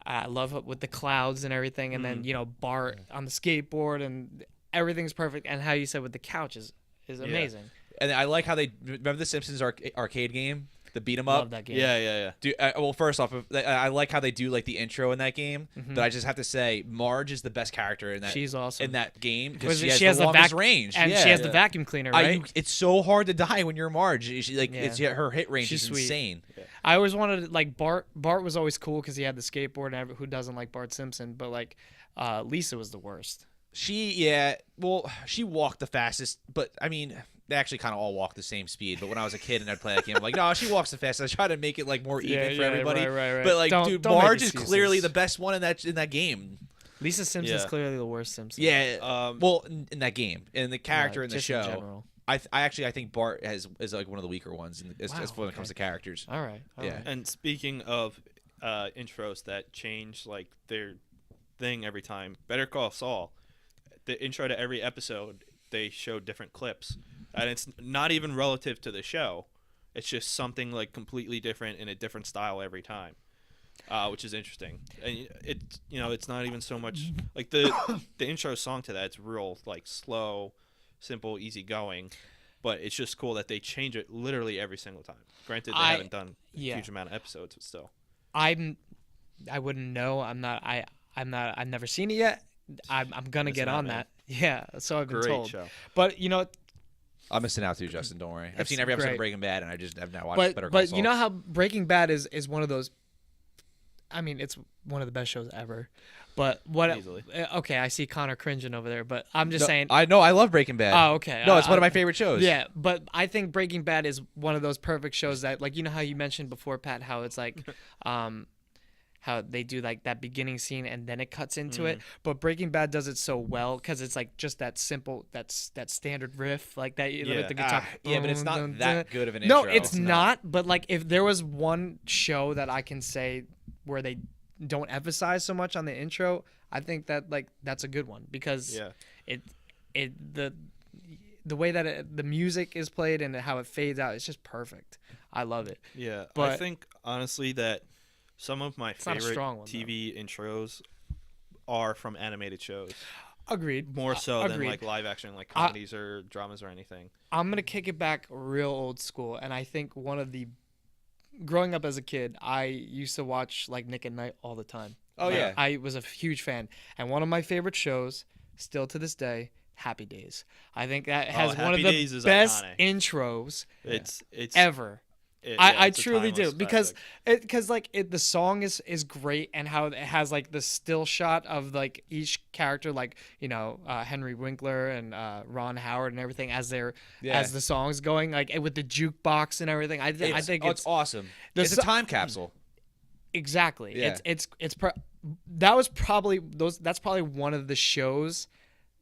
[SPEAKER 3] I love it with the clouds and everything, and then Bart on the skateboard, and everything's perfect. And how you said with the couch is amazing.
[SPEAKER 1] And I like how they remember the Simpsons arcade game, the beat 'em up.
[SPEAKER 3] Love that game.
[SPEAKER 2] Yeah.
[SPEAKER 1] Well, first off, I like how they do like the intro in that game. But I just have to say, Marge is the best character in that.
[SPEAKER 3] She's awesome.
[SPEAKER 1] in that game
[SPEAKER 3] Because
[SPEAKER 1] because she has the longest range,
[SPEAKER 3] and
[SPEAKER 1] yeah.
[SPEAKER 3] she has the vacuum cleaner, right?
[SPEAKER 1] It's so hard to die when you're Marge. She like
[SPEAKER 3] Yeah.
[SPEAKER 1] her hit range
[SPEAKER 3] She's
[SPEAKER 1] is
[SPEAKER 3] sweet.
[SPEAKER 1] insane.
[SPEAKER 3] I always wanted like Bart. Bart was always cool because he had the skateboard, and who doesn't like Bart Simpson? But like Lisa was the worst.
[SPEAKER 1] She walked the fastest, but I mean, they actually kind of all walk the same speed. But when I was a kid and I'd play that game, I'm like, no, she walks the fastest. I try to make it like more even for everybody.
[SPEAKER 3] right.
[SPEAKER 1] But like,
[SPEAKER 3] Don't
[SPEAKER 1] dude,
[SPEAKER 3] make
[SPEAKER 1] Marge is
[SPEAKER 3] excuses.
[SPEAKER 1] clearly the best one in that game.
[SPEAKER 3] Lisa Simpson's
[SPEAKER 2] Yeah.
[SPEAKER 3] clearly the worst Simpson.
[SPEAKER 1] Yeah. Well, in that game, and the character
[SPEAKER 3] Yeah,
[SPEAKER 1] in the
[SPEAKER 3] just
[SPEAKER 1] show.
[SPEAKER 3] general.
[SPEAKER 1] I think Bart is like one of the weaker ones as
[SPEAKER 3] Wow,
[SPEAKER 1] when it comes
[SPEAKER 3] okay.
[SPEAKER 1] to characters.
[SPEAKER 3] All right.
[SPEAKER 1] Yeah.
[SPEAKER 3] right.
[SPEAKER 2] And speaking of intros that change like their thing every time, Better Call Saul, the intro to every episode, they show different clips, and it's not even relative to the show. It's just something like completely different in a different style every time, which is interesting. And it's not even so much like the intro song to that. It's real like slow, simple, easy going. but it's just cool that they change it literally every single time. Granted, they haven't done a
[SPEAKER 3] yeah.
[SPEAKER 2] huge amount of episodes, but still.
[SPEAKER 3] I wouldn't know. I've never seen it yet. I'm gonna
[SPEAKER 2] Missing
[SPEAKER 3] get
[SPEAKER 2] out,
[SPEAKER 3] on
[SPEAKER 2] man.
[SPEAKER 3] that. Yeah, so I've been
[SPEAKER 2] Great
[SPEAKER 3] told.
[SPEAKER 2] show.
[SPEAKER 3] But you know,
[SPEAKER 1] I'm missing out too, Justin. Don't worry. I've
[SPEAKER 3] It's
[SPEAKER 1] seen every episode
[SPEAKER 3] great.
[SPEAKER 1] of Breaking Bad, and I've not watched Better Call
[SPEAKER 3] but
[SPEAKER 1] Saul.
[SPEAKER 3] you know how Breaking Bad is one of those. I mean, it's one of the best shows ever. But what?
[SPEAKER 2] Easily.
[SPEAKER 3] Okay, I see Connor cringing over there, but I'm just
[SPEAKER 1] No,
[SPEAKER 3] saying.
[SPEAKER 1] I know I love Breaking Bad.
[SPEAKER 3] Oh, okay.
[SPEAKER 1] No, it's one of my favorite shows.
[SPEAKER 3] Yeah, but I think Breaking Bad is one of those perfect shows that, like, you know how you mentioned before, Pat, how it's like, how they do like that beginning scene and then it cuts into it. But Breaking Bad does it so well because it's like just that simple, that standard riff like that
[SPEAKER 2] Yeah.
[SPEAKER 3] with the guitar.
[SPEAKER 1] Yeah, but it's not
[SPEAKER 3] Dun, dun,
[SPEAKER 1] that
[SPEAKER 3] dun.
[SPEAKER 1] good of an
[SPEAKER 3] No,
[SPEAKER 1] intro.
[SPEAKER 3] it's not. But like, if there was one show that I can say where they don't emphasize so much on the intro, I think that like that's a good one because
[SPEAKER 2] Yeah.
[SPEAKER 3] the way that the music is played and how it fades out, it's just perfect. I love it.
[SPEAKER 2] Yeah, I
[SPEAKER 3] But-
[SPEAKER 2] think honestly that some of my
[SPEAKER 3] not a
[SPEAKER 2] favorite
[SPEAKER 3] strong one,
[SPEAKER 2] TV intros are from animated shows.
[SPEAKER 3] Agreed.
[SPEAKER 2] More so than
[SPEAKER 3] Agreed.
[SPEAKER 2] like live action, like comedies or dramas or anything.
[SPEAKER 3] I'm gonna kick it back real old school, and I think growing up as a kid, I used to watch like Nick at Night all the time.
[SPEAKER 1] Oh,
[SPEAKER 3] Like,
[SPEAKER 1] yeah.
[SPEAKER 3] I was a huge fan, and one of my favorite shows, still to this day, Happy Days. I think that has one
[SPEAKER 2] Happy
[SPEAKER 3] of the
[SPEAKER 2] Days is
[SPEAKER 3] best
[SPEAKER 2] iconic.
[SPEAKER 3] intros
[SPEAKER 2] It's
[SPEAKER 3] ever.
[SPEAKER 2] yeah,
[SPEAKER 3] I
[SPEAKER 2] it's a
[SPEAKER 3] truly do
[SPEAKER 2] timeless
[SPEAKER 3] because
[SPEAKER 2] classic.
[SPEAKER 3] the song is great, and how it has like the still shot of like each character, like Henry Winkler and Ron Howard and everything as the song's going, like with the jukebox and everything. I think
[SPEAKER 1] it's awesome.
[SPEAKER 3] the
[SPEAKER 1] It's a
[SPEAKER 3] so-
[SPEAKER 1] time capsule.
[SPEAKER 3] exactly.
[SPEAKER 1] Yeah.
[SPEAKER 3] That's probably one of the shows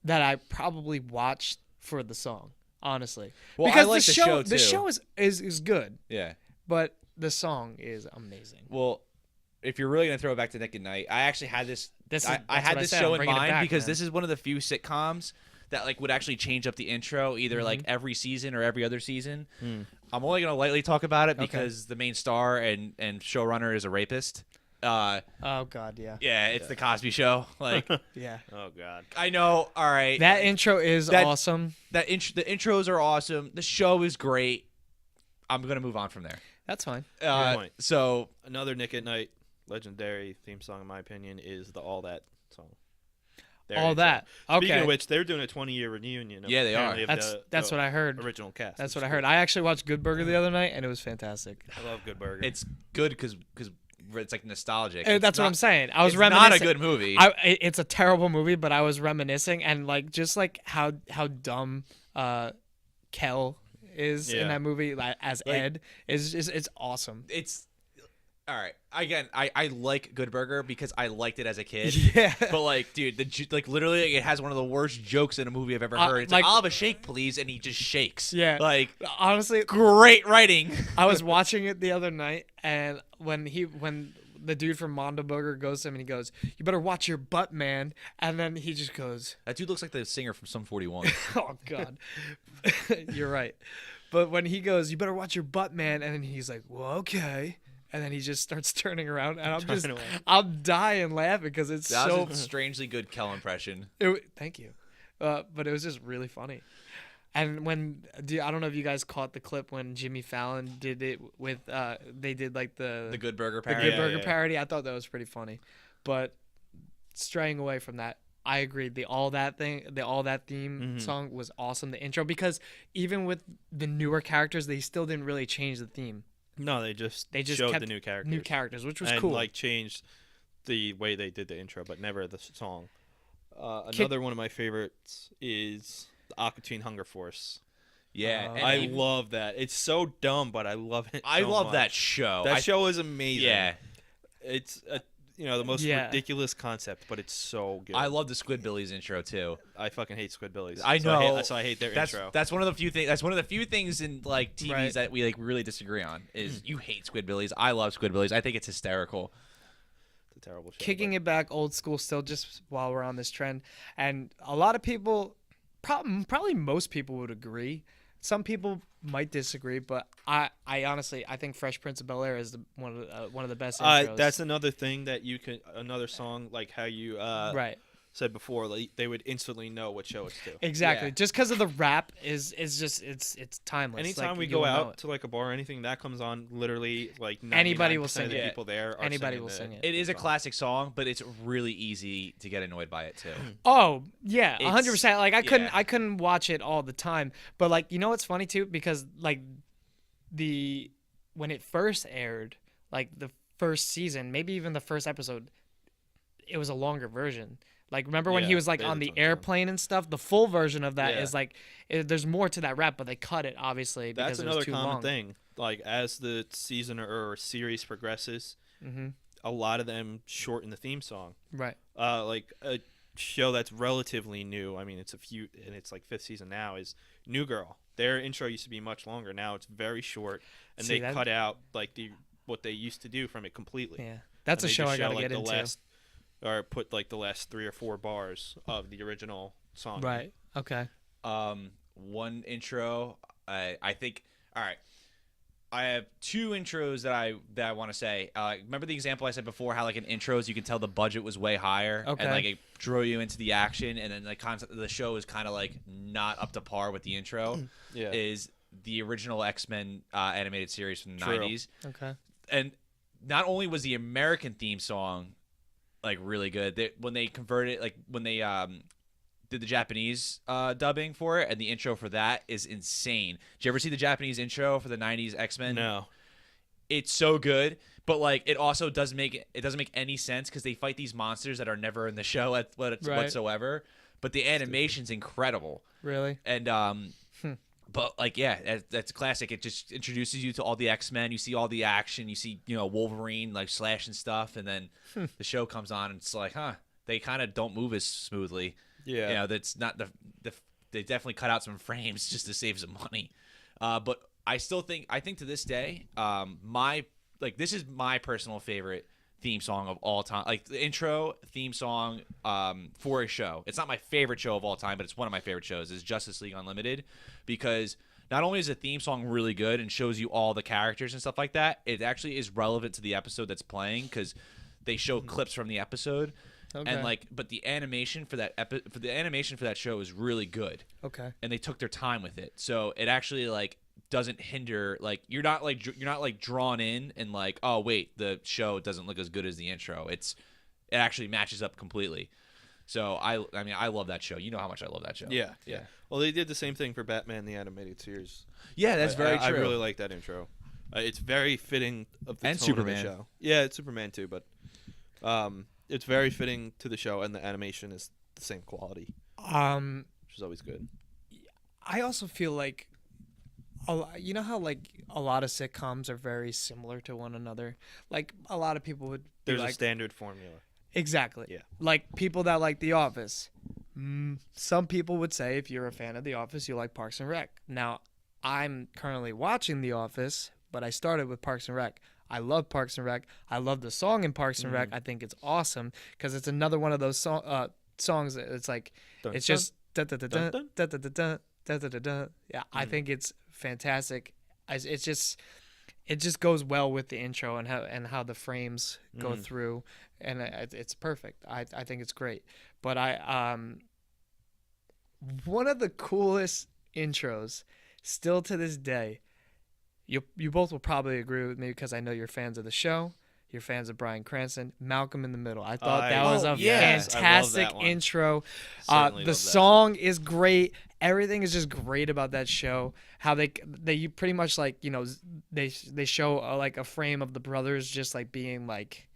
[SPEAKER 3] that I probably watched for the song, honestly.
[SPEAKER 1] Well, I
[SPEAKER 3] because
[SPEAKER 1] like the show,
[SPEAKER 3] the
[SPEAKER 1] too.
[SPEAKER 3] show is good,
[SPEAKER 1] Yeah.
[SPEAKER 3] but the song is amazing.
[SPEAKER 1] Well, if you're really gonna throw it back to Nick at Night, I actually had this.
[SPEAKER 3] This is-
[SPEAKER 1] I
[SPEAKER 3] that's
[SPEAKER 1] had
[SPEAKER 3] what I
[SPEAKER 1] this
[SPEAKER 3] said,
[SPEAKER 1] show
[SPEAKER 3] I'm
[SPEAKER 1] in
[SPEAKER 3] bringing it
[SPEAKER 1] mind
[SPEAKER 3] back,
[SPEAKER 1] because
[SPEAKER 3] man.
[SPEAKER 1] this is one of the few sitcoms that like would actually change up the intro either like every season or every other season. I'm only gonna lightly talk about it because the main star and showrunner is a rapist.
[SPEAKER 3] Oh God, yeah,
[SPEAKER 1] Yeah, it's the Cosby Show. Like,
[SPEAKER 3] yeah.
[SPEAKER 2] Oh god.
[SPEAKER 1] I know. All right,
[SPEAKER 3] That intro is
[SPEAKER 1] That-
[SPEAKER 3] awesome.
[SPEAKER 1] the intros are awesome. The show is great. I'm gonna move on from there.
[SPEAKER 3] That's fine.
[SPEAKER 2] point.
[SPEAKER 1] So
[SPEAKER 2] Another Nick at Night legendary theme song, in my opinion, is the All That song. Their
[SPEAKER 3] All
[SPEAKER 2] intro.
[SPEAKER 3] that. Okay.
[SPEAKER 2] Speaking of which, they're doing a 20-year reunion.
[SPEAKER 1] Yeah, they are.
[SPEAKER 3] That's what I heard.
[SPEAKER 2] Original cast.
[SPEAKER 3] That's
[SPEAKER 2] It's
[SPEAKER 3] what I
[SPEAKER 2] cool.
[SPEAKER 3] heard. I actually watched Good Burger the other night, and it was fantastic.
[SPEAKER 2] I love Good Burger.
[SPEAKER 1] it's good because it's like nostalgic.
[SPEAKER 3] That's
[SPEAKER 1] It's
[SPEAKER 3] what
[SPEAKER 1] not-
[SPEAKER 3] I'm saying. I was
[SPEAKER 1] it's
[SPEAKER 3] reminiscing.
[SPEAKER 1] not a good movie.
[SPEAKER 3] It's a terrible movie, but I was reminiscing and like just like how dumb Kel is in
[SPEAKER 2] Yeah.
[SPEAKER 3] that movie, like, as
[SPEAKER 1] Like-
[SPEAKER 3] Ed is it's awesome.
[SPEAKER 1] It's all right. Again, I like Good Burger because I liked it as a kid.
[SPEAKER 3] Yeah.
[SPEAKER 1] But like, dude, like literally, it has one of the worst jokes in a movie I've ever heard. It's like,
[SPEAKER 3] like-
[SPEAKER 1] I'll have a shake, please, and he just shakes.
[SPEAKER 3] Yeah.
[SPEAKER 1] Like,
[SPEAKER 3] Honestly,
[SPEAKER 1] great writing.
[SPEAKER 3] I was watching it the other night, and when the dude from Mondo Burger goes to him and he goes, "You better watch your butt, man," and then he just goes,
[SPEAKER 1] That dude looks like the singer from Sum 41.
[SPEAKER 3] "Oh God, you're right." But when he goes, "You better watch your butt, man," and then he's like, "Well, okay," and then he just starts turning around, and I'm dying laughing because it's
[SPEAKER 1] That
[SPEAKER 3] so.
[SPEAKER 1] was a strangely good Kel impression.
[SPEAKER 3] Thank you, but it was just really funny. And I don't know if you guys caught the clip when Jimmy Fallon did it with they did like
[SPEAKER 1] The Good Burger
[SPEAKER 3] the
[SPEAKER 1] parody.
[SPEAKER 3] Good Burger
[SPEAKER 2] yeah.
[SPEAKER 3] parody. I thought that was pretty funny, but straying away from that, I agree. The All That theme song was awesome. The intro, because even with the newer characters, they still didn't really change the theme.
[SPEAKER 2] No, they just showed
[SPEAKER 3] kept
[SPEAKER 2] the new characters.
[SPEAKER 3] New characters, which was
[SPEAKER 2] and
[SPEAKER 3] cool.
[SPEAKER 2] like changed the way they did the intro, but never the song. Another one of my favorites is the Aqua Teen Hunger Force.
[SPEAKER 1] Yeah, and
[SPEAKER 2] I
[SPEAKER 1] even-
[SPEAKER 2] love that. It's so dumb, but I love it.
[SPEAKER 1] I
[SPEAKER 2] so
[SPEAKER 1] love
[SPEAKER 2] much.
[SPEAKER 1] that show.
[SPEAKER 2] That
[SPEAKER 1] I-
[SPEAKER 2] show is amazing.
[SPEAKER 1] Yeah,
[SPEAKER 2] It's the most
[SPEAKER 3] Yeah.
[SPEAKER 2] ridiculous concept, but it's so good.
[SPEAKER 1] I love the Squidbillies intro too.
[SPEAKER 2] I fucking hate Squidbillies.
[SPEAKER 1] I
[SPEAKER 2] So
[SPEAKER 1] know.
[SPEAKER 2] so I hate their
[SPEAKER 1] That's
[SPEAKER 2] intro.
[SPEAKER 1] that's one of the few things. That's one of the few things in like TVs
[SPEAKER 3] Right.
[SPEAKER 1] that we like really disagree on. Is you hate Squidbillies. I love Squidbillies. I think it's hysterical.
[SPEAKER 2] It's a terrible show.
[SPEAKER 3] Kicking it back old school still, just while we're on this trend, and a lot of people, probably most people would agree. Some people might disagree, but I honestly I think Fresh Prince of Bel-Air is one of the best intros.
[SPEAKER 2] That's another thing that you can another song like how you
[SPEAKER 3] right.
[SPEAKER 2] said before, like, they would instantly know what show it's to.
[SPEAKER 3] Exactly.
[SPEAKER 1] Yeah.
[SPEAKER 3] Just because of the rap is just it's timeless.
[SPEAKER 2] Anytime
[SPEAKER 3] Like,
[SPEAKER 2] we
[SPEAKER 3] you
[SPEAKER 2] go
[SPEAKER 3] will know
[SPEAKER 2] out
[SPEAKER 3] it.
[SPEAKER 2] to like a bar or anything that comes on, literally like
[SPEAKER 3] Anybody will
[SPEAKER 2] 99%
[SPEAKER 3] sing
[SPEAKER 2] of the
[SPEAKER 1] it.
[SPEAKER 2] people there are
[SPEAKER 3] Anybody
[SPEAKER 2] singing
[SPEAKER 3] will
[SPEAKER 2] the
[SPEAKER 3] sing it.
[SPEAKER 1] It is a
[SPEAKER 2] song.
[SPEAKER 1] classic song, but it's really easy to get annoyed by it too.
[SPEAKER 3] Oh yeah,
[SPEAKER 1] It's-
[SPEAKER 3] 100%. Like
[SPEAKER 1] yeah.
[SPEAKER 3] I couldn't watch it all the time. But like you know what's funny too, because like when it first aired, like the first season, maybe even the first episode, it was a longer version. Like remember when he
[SPEAKER 2] Yeah,
[SPEAKER 3] was like
[SPEAKER 2] they had
[SPEAKER 3] on
[SPEAKER 2] a
[SPEAKER 3] the
[SPEAKER 2] ton of time.
[SPEAKER 3] airplane and stuff? The full version of that
[SPEAKER 2] Yeah.
[SPEAKER 3] is like there's more to that rap, but they cut it obviously because
[SPEAKER 2] That's
[SPEAKER 3] it was
[SPEAKER 2] another
[SPEAKER 3] too
[SPEAKER 2] common
[SPEAKER 3] long.
[SPEAKER 2] thing. Like as the season or series progresses,
[SPEAKER 3] Mm-hmm.
[SPEAKER 2] a lot of them shorten the theme song.
[SPEAKER 3] Right.
[SPEAKER 2] Like a show that's relatively new. I mean, it's like 5th season now. Is New Girl. Their intro used to be much longer. Now it's very short, and
[SPEAKER 3] See,
[SPEAKER 2] they
[SPEAKER 3] that-
[SPEAKER 2] cut out like what they used to do from it completely.
[SPEAKER 3] Yeah. That's
[SPEAKER 2] And
[SPEAKER 3] a
[SPEAKER 2] they
[SPEAKER 3] show
[SPEAKER 2] just
[SPEAKER 3] I gotta
[SPEAKER 2] like,
[SPEAKER 3] get
[SPEAKER 2] the
[SPEAKER 3] into.
[SPEAKER 2] last, or put like the last 3 or 4 bars of the original song.
[SPEAKER 3] Right. Okay.
[SPEAKER 1] One intro, I think. All right, I have 2 intros that I want to say. Remember the example I said before, how like in intros you can tell the budget was way higher,
[SPEAKER 3] Okay.
[SPEAKER 1] and like it drew you into the action, and then the concept of the show is kind of like not up to par with the intro.
[SPEAKER 2] Yeah.
[SPEAKER 1] Is the original X-Men animated series from the
[SPEAKER 2] True.
[SPEAKER 1] 90s,
[SPEAKER 3] Okay.
[SPEAKER 1] and not only was the American theme song like really good, when they converted, like when they did the Japanese dubbing for it, and the intro for that is insane. Did you ever see the Japanese intro for the 90s X-Men?
[SPEAKER 2] No.
[SPEAKER 1] It's so good, but like it also doesn't make any sense because they fight these monsters that are never in the show
[SPEAKER 3] Right.
[SPEAKER 1] whatsoever, but the animation's incredible.
[SPEAKER 3] Really?
[SPEAKER 1] And but like yeah, that's classic. It just introduces you to all the X-Men. You see all the action. You see Wolverine like slashing stuff, and then the show comes on, and it's like, they kind of don't move as smoothly.
[SPEAKER 2] Yeah.
[SPEAKER 1] That's not they definitely cut out some frames just to save some money. But I think to this day, this is my personal favorite theme song of all time. Like the intro theme song for a show. It's not my favorite show of all time, but it's one of my favorite shows. Is Justice League Unlimited, because not only is the theme song really good and shows you all the characters and stuff like that, it actually is relevant to the episode that's playing because they show clips from the episode.
[SPEAKER 3] Okay.
[SPEAKER 1] And but the animation for that show is really good,
[SPEAKER 3] Okay.
[SPEAKER 1] and they took their time with it. So it actually like doesn't hinder, like you're not drawn in and like, oh wait, the show doesn't look as good as the intro. It actually matches up completely. So I mean I love that show. You know how much I love that show.
[SPEAKER 2] Yeah. Well, they did the same thing for Batman the Animated Series.
[SPEAKER 1] Yeah, that's very true.
[SPEAKER 2] I really like that intro. It's very fitting of the
[SPEAKER 1] And
[SPEAKER 2] tone
[SPEAKER 1] Superman.
[SPEAKER 2] of the show. Yeah, it's Superman too, but it's very fitting to the show, and the animation is the same quality, which is always good.
[SPEAKER 3] I also feel like, you know how like a lot of sitcoms are very similar to one another. Like a lot of people would be
[SPEAKER 2] There's a
[SPEAKER 3] like,
[SPEAKER 2] standard formula.
[SPEAKER 3] exactly.
[SPEAKER 2] Yeah.
[SPEAKER 3] Like people that like The Office. Some people would say if you're a fan of The Office, you like Parks and Rec. Now, I'm currently watching The Office, but I started with Parks and Rec. I love Parks and Rec. I love the song in Parks and Rec. I think it's awesome because it's another one of those songs that it's like
[SPEAKER 2] Dun,
[SPEAKER 3] it's
[SPEAKER 2] dun,
[SPEAKER 3] just da da da da
[SPEAKER 2] dun,
[SPEAKER 3] da da da da da da da da. Yeah, I think it's fantastic. It just goes well with the intro and how the frames go through, and it's perfect. I think it's great. But one of the coolest intros, still to this day. You both will probably agree with me because I know you're fans of the show. You're fans of Bryan Cranston. Malcolm in the Middle. I thought that was a
[SPEAKER 2] yes, I love
[SPEAKER 3] fantastic
[SPEAKER 2] that one.
[SPEAKER 3] intro.
[SPEAKER 2] Certainly
[SPEAKER 3] The
[SPEAKER 2] love that.
[SPEAKER 3] song is great. Everything is just great about that show. How they pretty much like they show like a frame of the brothers just like being like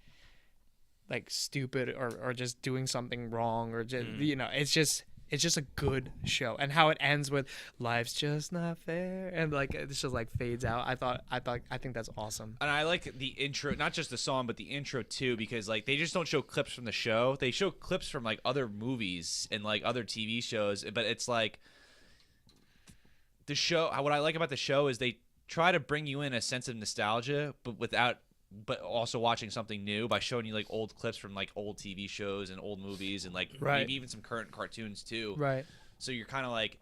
[SPEAKER 3] stupid or just doing something wrong or just it's just a good show, and how it ends with "Life's just not fair," and like it's just like fades out. I think that's awesome.
[SPEAKER 1] And I like the intro, not just the song, but the intro too, because like they just don't show clips from the show. They show clips from like other movies and like other TV shows, but it's like the show. What I like about the show is they try to bring you in a sense of nostalgia, but also watching something new by showing you like old clips from like old TV shows and old movies and like
[SPEAKER 3] Right.
[SPEAKER 1] maybe even some current cartoons too.
[SPEAKER 3] Right.
[SPEAKER 1] So you're kind of like,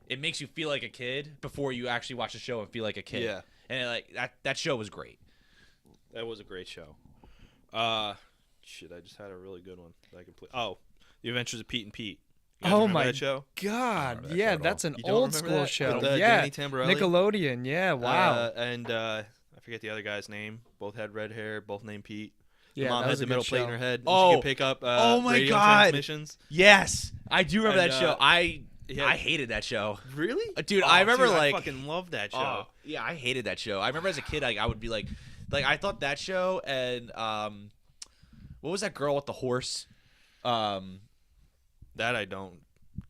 [SPEAKER 1] it makes you feel like a kid before you actually watch the show and feel like a kid.
[SPEAKER 2] Yeah.
[SPEAKER 1] And like that show was great.
[SPEAKER 2] That was a great show. Shit, I just had a really good one that I can play. Oh, The Adventures of Pete and Pete. You guys
[SPEAKER 3] Oh
[SPEAKER 2] remember
[SPEAKER 3] my
[SPEAKER 2] that show?
[SPEAKER 3] God,
[SPEAKER 1] remember that show
[SPEAKER 3] yeah,
[SPEAKER 1] at all.
[SPEAKER 3] that's an
[SPEAKER 2] You don't
[SPEAKER 3] old
[SPEAKER 2] remember
[SPEAKER 3] school
[SPEAKER 2] that?
[SPEAKER 3] show.
[SPEAKER 2] With,
[SPEAKER 3] Yeah,
[SPEAKER 2] Danny Tamborelli?
[SPEAKER 3] Nickelodeon. Yeah, wow.
[SPEAKER 2] And I forget the other guy's name. Both had red hair. Both named Pete. The
[SPEAKER 3] Yeah,
[SPEAKER 2] mom
[SPEAKER 3] that
[SPEAKER 2] had
[SPEAKER 3] was
[SPEAKER 2] the
[SPEAKER 3] a
[SPEAKER 2] middle
[SPEAKER 3] good
[SPEAKER 2] plate in
[SPEAKER 3] show.
[SPEAKER 2] her head. And
[SPEAKER 1] Oh.
[SPEAKER 2] she could pick up
[SPEAKER 1] Oh my
[SPEAKER 2] radio
[SPEAKER 1] God.
[SPEAKER 2] transmissions.
[SPEAKER 1] Yes, I do remember
[SPEAKER 2] And,
[SPEAKER 1] that show. I
[SPEAKER 2] yeah.
[SPEAKER 1] hated that show.
[SPEAKER 2] Really?
[SPEAKER 1] Dude, I remember,
[SPEAKER 2] dude,
[SPEAKER 1] like-
[SPEAKER 2] I fucking loved that show.
[SPEAKER 1] Oh, yeah, I hated that show. I remember as a kid, I would be like I thought that show and what was that girl with the horse?
[SPEAKER 2] That I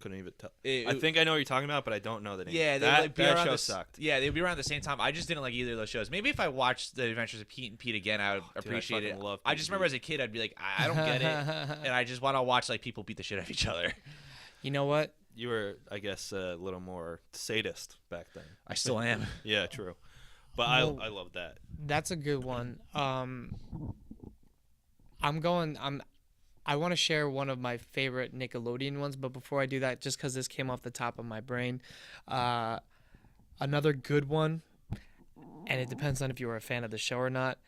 [SPEAKER 2] couldn't even tell.
[SPEAKER 1] It-
[SPEAKER 2] I think I know what you're talking about, but I don't know the name.
[SPEAKER 1] Yeah, they would
[SPEAKER 2] that,
[SPEAKER 1] like be
[SPEAKER 2] that
[SPEAKER 1] around
[SPEAKER 2] show
[SPEAKER 1] the,
[SPEAKER 2] sucked.
[SPEAKER 1] Yeah, they would be around the same time. I just didn't like either of those shows. Maybe if I watched The Adventures of Pete and Pete again, I would appreciate
[SPEAKER 2] fucking
[SPEAKER 1] it.
[SPEAKER 2] love
[SPEAKER 1] I
[SPEAKER 2] Pete
[SPEAKER 1] just
[SPEAKER 2] and
[SPEAKER 1] remember
[SPEAKER 2] Pete.
[SPEAKER 1] as a kid, I'd be like, I don't get it, and I just want to watch like people beat the shit out of each other.
[SPEAKER 3] You know what?
[SPEAKER 2] You were, I guess, a little more sadist back then.
[SPEAKER 1] I still am.
[SPEAKER 2] Yeah, true. But
[SPEAKER 3] Well-
[SPEAKER 2] I love that.
[SPEAKER 3] That's a good one. I want to share one of my favorite Nickelodeon ones, but before I do that, just because this came off the top of my brain, another good one, and it depends on if you were a fan of the show or not.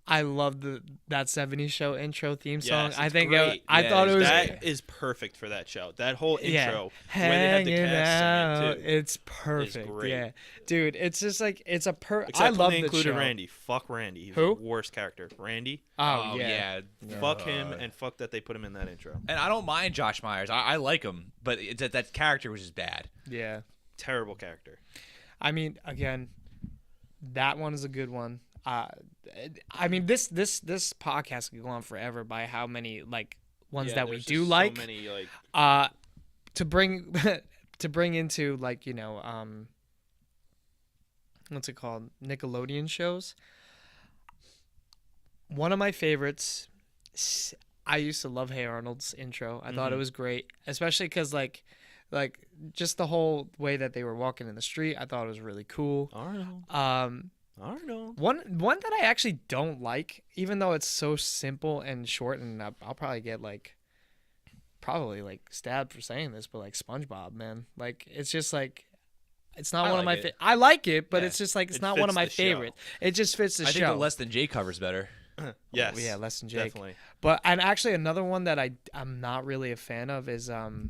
[SPEAKER 3] I love that '70s show intro theme song.
[SPEAKER 2] Yes,
[SPEAKER 3] I
[SPEAKER 2] it's
[SPEAKER 3] think
[SPEAKER 2] great.
[SPEAKER 3] I thought it was
[SPEAKER 2] That is perfect for that show. That whole intro, the way they had the
[SPEAKER 3] hanging
[SPEAKER 2] cast sing
[SPEAKER 3] out.
[SPEAKER 2] it too.
[SPEAKER 3] It's perfect.
[SPEAKER 2] great.
[SPEAKER 3] Yeah, dude, it's just like it's a
[SPEAKER 2] Except
[SPEAKER 3] I
[SPEAKER 2] when
[SPEAKER 3] love
[SPEAKER 2] they
[SPEAKER 3] the
[SPEAKER 2] included
[SPEAKER 3] show.
[SPEAKER 2] Randy. Fuck Randy. He's
[SPEAKER 3] Who?
[SPEAKER 2] the worst character. Randy.
[SPEAKER 3] Oh, yeah.
[SPEAKER 2] Fuck him and fuck that they put him in that intro.
[SPEAKER 1] And I don't mind Josh Myers. I like him, but it's that character was just bad.
[SPEAKER 3] Yeah.
[SPEAKER 2] Terrible character.
[SPEAKER 3] I mean, again, that one is a good one. I mean, this podcast could go on forever by how many like ones
[SPEAKER 2] Yeah,
[SPEAKER 3] that we
[SPEAKER 2] there's
[SPEAKER 3] do
[SPEAKER 2] just
[SPEAKER 3] like.
[SPEAKER 2] So many, like
[SPEAKER 3] To bring to bring into like what's it called, Nickelodeon shows. One of my favorites. I used to love Hey Arnold's intro. I thought it was great, especially because like just the whole way that they were walking in the street. I thought it was really cool.
[SPEAKER 2] Arnold. Arnold.
[SPEAKER 3] One that I actually don't like, even though it's so simple and short, and I'll probably get probably stabbed for saying this, but like SpongeBob, man, like it's just like it's not
[SPEAKER 1] I
[SPEAKER 3] one of my.
[SPEAKER 1] like it.
[SPEAKER 3] I like it, but
[SPEAKER 1] Yeah.
[SPEAKER 3] it's just like it's
[SPEAKER 2] It
[SPEAKER 3] not one of
[SPEAKER 2] fits
[SPEAKER 3] my
[SPEAKER 2] the show.
[SPEAKER 3] favorites. It just fits the
[SPEAKER 1] I
[SPEAKER 3] show.
[SPEAKER 1] think the Less Than Jake cover's better.
[SPEAKER 2] Yes.
[SPEAKER 3] Oh, yeah, Less Than Jake.
[SPEAKER 2] Definitely.
[SPEAKER 3] But and actually another one that I'm not really a fan of is the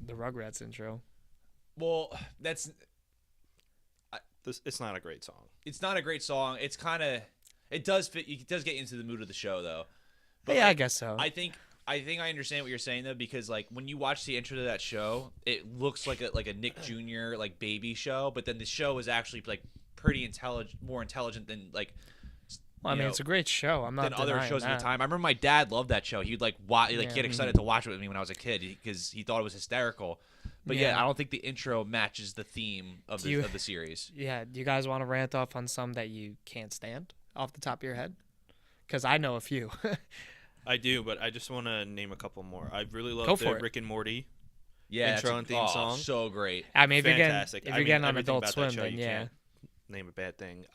[SPEAKER 3] Rugrats intro.
[SPEAKER 1] Well, that's
[SPEAKER 2] It's not a great song.
[SPEAKER 1] it's not a great song. It's kind of it does fit. It does get into the mood of the show though. But
[SPEAKER 3] Yeah, I
[SPEAKER 1] like,
[SPEAKER 3] guess so.
[SPEAKER 1] I think I understand what you're saying though, because like when you watch the intro to that show, it looks like a Nick Jr. like baby show, but then the show is actually like pretty intelligent, more intelligent than like.
[SPEAKER 3] Well, I
[SPEAKER 1] you
[SPEAKER 3] mean,
[SPEAKER 1] know,
[SPEAKER 3] it's a great show. I'm not
[SPEAKER 1] than other
[SPEAKER 3] denying
[SPEAKER 1] shows
[SPEAKER 3] that.
[SPEAKER 1] at the time. I remember my dad loved that show. He'd like watch,
[SPEAKER 3] Yeah.
[SPEAKER 1] get excited to watch it with me when I was a kid because he thought it was hysterical. But yeah,
[SPEAKER 3] Yeah.
[SPEAKER 1] I don't think the intro matches the theme of
[SPEAKER 3] Do you-
[SPEAKER 1] the series.
[SPEAKER 3] Yeah, do you guys want to rant off on some that you can't stand off the top of your head? Because I know a few.
[SPEAKER 2] I do, but I just want to name a couple more. I really
[SPEAKER 3] Go
[SPEAKER 2] love
[SPEAKER 3] for
[SPEAKER 2] the
[SPEAKER 3] it.
[SPEAKER 2] Rick and Morty.
[SPEAKER 1] Yeah,
[SPEAKER 2] Intro and theme song.
[SPEAKER 1] so great.
[SPEAKER 3] I mean, if
[SPEAKER 2] Fantastic.
[SPEAKER 3] you're
[SPEAKER 2] I
[SPEAKER 3] getting,
[SPEAKER 2] mean,
[SPEAKER 3] on
[SPEAKER 2] everything
[SPEAKER 3] Adult
[SPEAKER 2] about
[SPEAKER 3] Swim,
[SPEAKER 2] that show,
[SPEAKER 3] then
[SPEAKER 2] you
[SPEAKER 3] yeah.
[SPEAKER 2] can't name a bad thing.